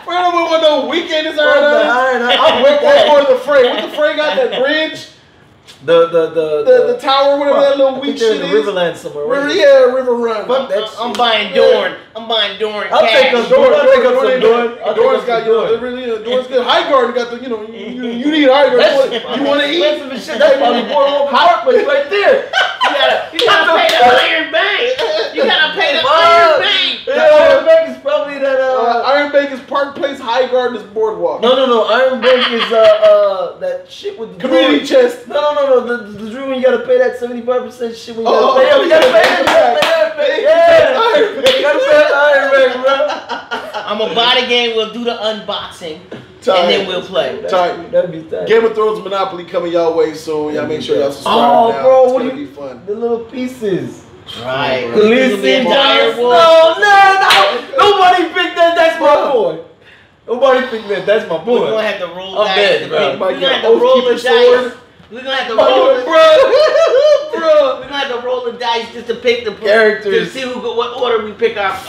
Bro, I don't want no weekend is Iron Island. I'm way more the Fray. What the Fray got? That bridge? The tower, whatever that little weak shit is. Riverland somewhere. River Run. Fuck that shit. I'm buying Dorn. I'm buying Dorn. I'll take up Dorn. Dorn's got Dorn's good. Highgarden got the, you need Highgarden. You want to eat? Expensive shit. That's probably Boardwalk Park, but it's right there. You gotta pay the Iron Bank. You gotta pay the Iron Bank. Iron Bank is probably that. Iron Bank is Park Place. Highgarden is Boardwalk. No. Iron Bank is that shit with the community chest. No. The dream when you gotta pay that 75% shit when you gotta pay. You gotta pay that. Yeah. You gotta pay that Iron Bank, bro. I'm gonna buy the game. We'll do the unboxing. And then we'll play. That'd be tight. Game of Thrones Monopoly coming y'all way soon. Y'all make sure y'all subscribe now. Bro, it's what gonna do you? be fun. The little pieces. Right. Listen, no. Nobody picked that. That's my boy. Nobody picked that. That's my boy. We're gonna have to roll dice. We're gonna have to roll roll the dice. We're gonna have to roll the bro. We're gonna have to roll the dice just to pick the characters. To see what order we pick our pieces.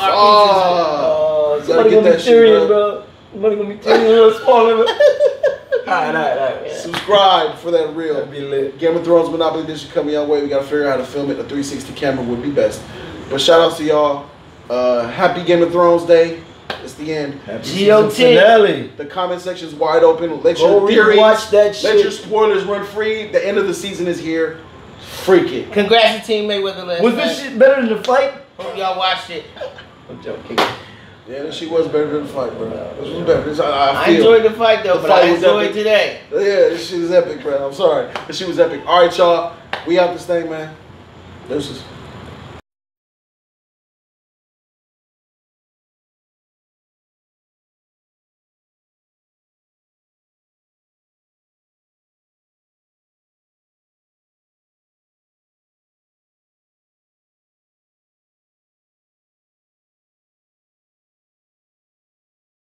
Somebody gonna be Tyrion, bro. Somebody gonna be Tyrion real small. Alright. Subscribe for that real. That'd be lit. Game of Thrones Monopoly Edition coming your way. We gotta figure out how to film it. A 360 camera would be best. But shout outs to y'all. Happy Game of Thrones Day. It's the end. GOT. Finale. The comment section's wide open. Let your theories, watch that shit. Let your spoilers run free. The end of the season is here. Freak it. Congrats to Team Mayweather last Was this shit better than the fight? Hope y'all watched it. I'm joking. Yeah, that shit was better than the fight, bro. This was better. I enjoyed the fight though, but I enjoyed today. Yeah, this shit is epic, bro. I'm sorry. This shit was epic. All right, y'all. We out this thing, man. Deuces.